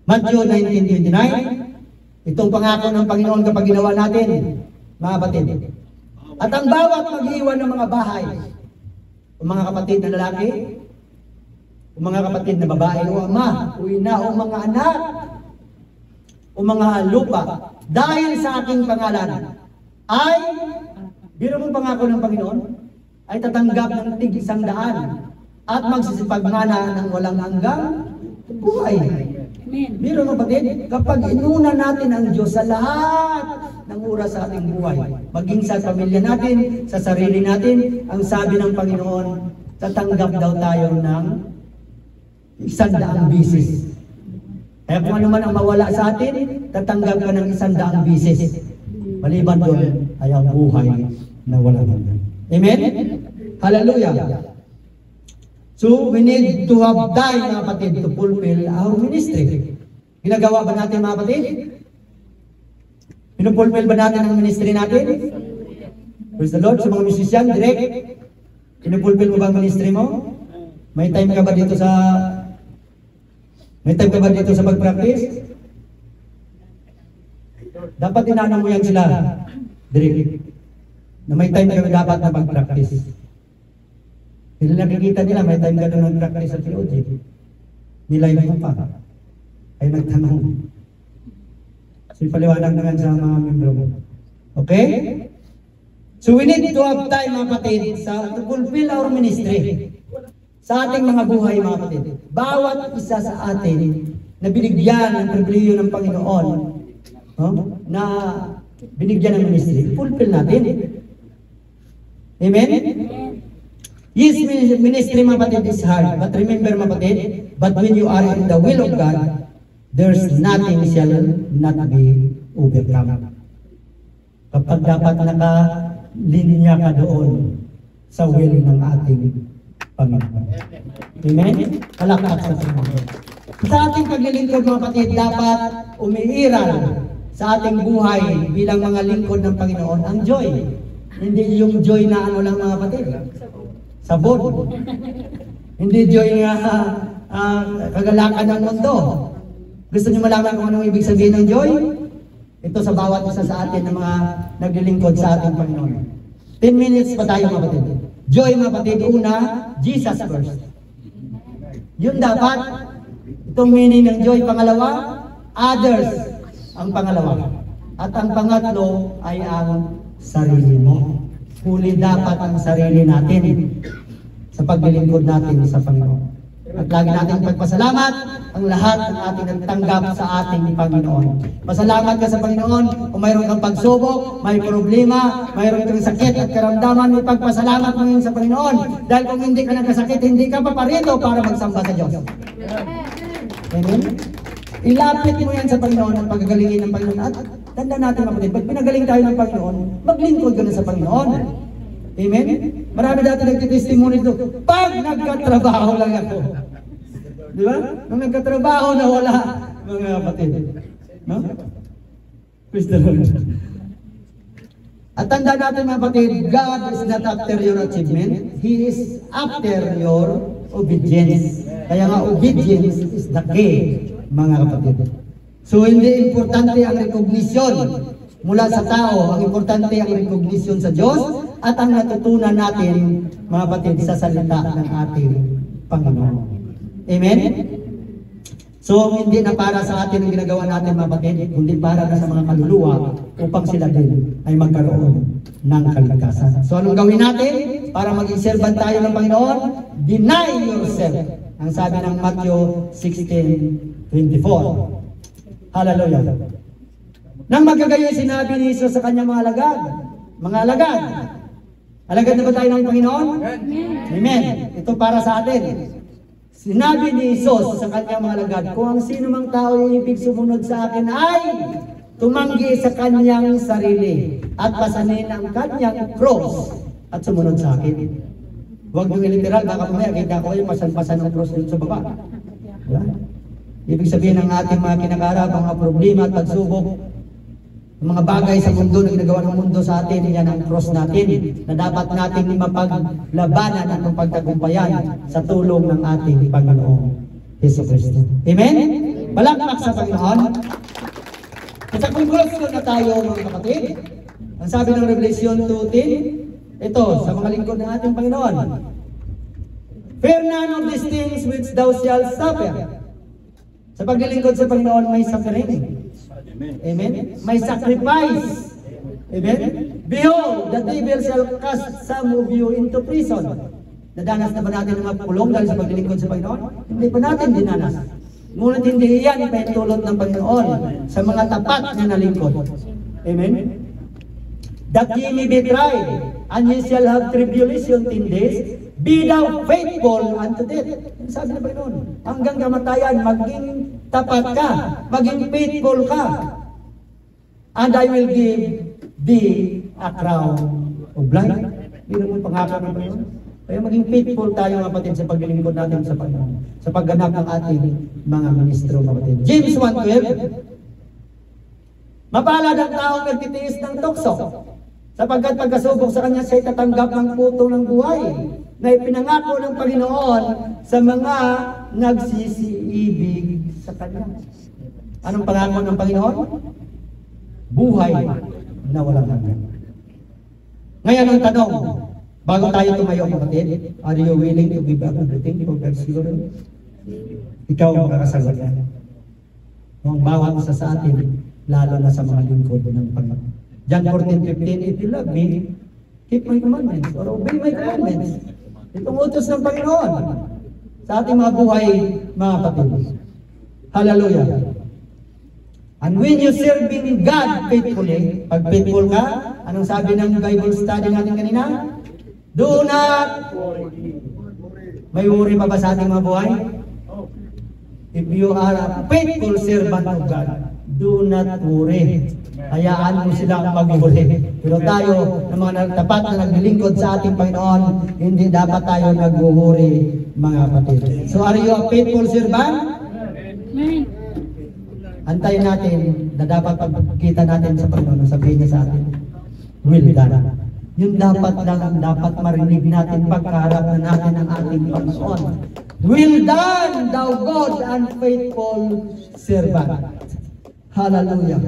Matthew 19:29, itong pangako ng Panginoon kapag ginawa natin, mga kapatid. At ang bawat mag-iwan ng mga bahay, o mga kapatid na lalaki, o mga kapatid na babae, o ama, o ina, o mga anak, o mga lupa, dahil sa aking pangalan, ay, biro mong pangako ng Panginoon, ay tatanggap ng tig-100 at magsisipagmana ng walang hanggang buhay. Biro mo kapatid, kapag inuna natin ang Diyos sa lahat ng oras sa ating buhay, maging sa pamilya natin, sa sarili natin, ang sabi ng Panginoon, tatanggap daw tayo ng 100 bisis. Kaya kung ano man ang mawala sa atin, tatanggap ka ng 100 bisis. Maliban doon ay ang buhay na walang hanggan. Amen? Hallelujah! So, we need to have time, mga kapatid, to fulfill our ministry. Ginagawa ba natin, mga kapatid? Pinupulfill ba natin ang ministry natin? Praise the Lord, sa mga musician, direct. Pinupulfill mo ba ang ministry mo? May time ka ba dito sa pag-practice? Dapat inano mo yan sila, direct. Na may time ka dapat na pag-practice. Hindi nakikita nila, may time ka doon nag-practice sa theology. Nilay mo pa. Ay nagtanong. Paliwanag naman sa mga membro mo. Okay? So we need to have time, mga kapatid, to fulfill our ministry. Sa ating mga buhay, mga kapatid. Bawat isa sa atin na binigyan ng pribilehiyo ng Panginoon, na binigyan ng ministry, fulfill natin. Amen? Yes, ministry, mga kapatid, is hard. But remember, mga kapatid, but when you are in the will of God, there's nothing shall not be overcome. Kapag dapat nakalinya ka doon sa will ng ating Panginoon. Amen? Palakpak sa Panginoon. Sa ating paglilingkod, mga kapatid, dapat umiiral sa ating buhay bilang mga lingkod ng Panginoon ang joy. Hindi yung joy na ano lang mga kapatid. Sabon. Hindi joy nga kagalakan ng mundo. Gusto niyo malaman kung anong ibig sabihin ng joy? Ito sa bawat isa sa atin ng mga naglilingkod sa ating Panginoon. 10 minutes pa tayo mga kapatid. Joy mga kapatid, una, Jesus first. Yun dapat, itong meaning ng joy. Pangalawa, others ang pangalawa. At ang pangatlo ay ang sarili mo. Huli dapat ang sarili natin sa paglilingkod natin sa Panginoon. At lagi natin pagpasalamat ang lahat ng ating nagtanggap sa ating Panginoon. Pasalamat ka sa Panginoon kung mayroon kang pagsubok, may problema, mayroon kang sakit at karamdaman, ipagpasalamat mo yun sa Panginoon. Dahil kung hindi ka nagkasakit, hindi ka pa parito para magsamba sa Diyos. Amen? Ilapit mo yan sa Panginoon at pagagalingin ng Panginoon. At tanda natin mga kapatid, pag pinagaling tayo ng Panginoon, maglingkod ka na sa Panginoon. Amen? Marami dati nagtitestimony ito. Pag nagkatrabaho lang ako. Di ba? Nung nagkatrabaho na wala, mga kapatid. No? Praise the Lord. At tanda natin mga kapatid, God is not after your achievement. He is after your obedience. Kaya nga obedience is the key, mga kapatid. So hindi importante ang recognition mula sa tao, ang importante ang recognition sa Diyos at ang natutunan natin, mga kapatid, sa salita ng ating Panginoon. Amen? So hindi na para sa atin ang ginagawa natin, mga kapatid, kundi para na sa mga kaluluwa upang sila din ay magkaroon ng kaligtasan. So anong gawin natin para maging servant tayo ng Panginoon? Deny yourself. Ang sabi ng Matthew 16:24. Hallelujah. Nang magkagayon sinabi ni Jesus sa kanyang mga alagad, alagad na ba tayo ng Panginoon? Amen. Ito para sa atin. Sinabi ni Jesus sa kanyang mga alagad, kung ang sino mang tao yung ibig sumunod sa akin ay tumanggi sa kanyang sarili at pasanin ang kanyang cross at sumunod sa akin. Huwag nyo literal, baka mamaya kita ko yung pasan-pasan ng cross dito sa baba. Diba? Ibig sabihin ng ating mga kinakarap, mga problema at pagsubok, mga bagay sa mundo na ginagawa ng mundo sa atin, yan ang cross natin na dapat natin mapaglabanan at mapagtagumpayan sa tulong ng ating Panginoon Hesus Kristo. Amen? Palakpak sa Panginoon. Sa conclusion na tayo mga kapatid, ang sabi ng Revelation 2:10, ito sa mga lingkod ng ating Panginoon. Fear none of these things which thou shalt suffer. Sa paglilingkod sa Panginoon may suffering. Amen? May sacrifice. Amen? Behold, the devil shall cast some of you into prison. Nadanas na ba natin ang mapulong dahil sa paglilingkod sa Panginoon? Hindi pa natin dinanas. Ngunit hindi iyan ipahintulot ng Panginoon sa mga tapat na nalingkod. Amen? That ye may be tried, and ye shall have tribulation 10 days. Be thou faithful unto death. Sabi ng Panginoon, hanggang kamatayan, maging tapat ka, maging faithful ka. And I will give thee a crown of life. Hindi naman pangako ng Panginoon. Kaya maging faithful tayo mga kapatid sa paglilingkod natin sa Panginoon, sa pagganap ng ating mga ministro mga kapatid. James 1:12, mapalad ang taong nagtitiis ng tukso, sapagkat pagkasubok sa kanya siya'y tatanggap ng puto ng buhay na ipinangako ng Panginoon sa mga nagsisiibig sa kanya. Anong pangako ng Panginoon? Buhay na walang hanggan. Ngayon ang tanong, bago tayo tumayo kapatid, are you willing to give up everything for God's glory? Ikaw ang makakasagot yan. Ang bawat isa sa atin, lalo na sa mga lingkod ng Panginoon. John 14:15, if you love me, keep my commandments or obey my commandments. Itong utos ng Panginoon sa ating mga buhay, mga kapatid. Hallelujah. And when you serving God faithfully, pag faithful ka, anong sabi ng Bible study natin kanina? Do not may worry pa ba sa ating mga buhay? If you are a faithful servant of God, do not worry. Hayaan mo silang mag-worry. Pero tayo, ng mga tapat na naglilingkod sa ating Panginoon, hindi dapat tayo nag-worry, mga kapatid. So are you a faithful servant? Amen. antayin natin na dapat pagkita natin sa Panginoon, sabihin niya sa atin, will done. Yun dapat lang ang dapat marinig natin pagkaharap na natin ang ating Panginoon. Will done, thou good and faithful servant. Hallelujah.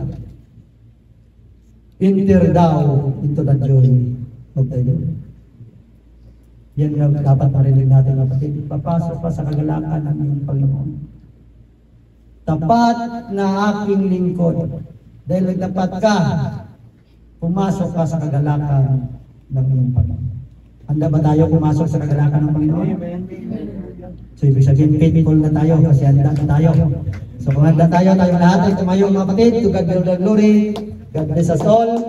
Enter thou into the joy of the Lord. Yan lang dapat marinig natin, kapatid. Papasok pa sa kagalakan ng iyong Panginoon. Tapat na aking lingkod. Dahil tapat ka, pumasok ka sa kagalakan ng iyong Panginoon. Handa ba tayo pumasok sa kagalakan ng Panginoon? So, ibig sabihin, faithful na tayo kasi handa na tayo. So, kung handa tayo, tayong lahat ay tumayo, mga kapatid. To God be all the glory. God bless us all.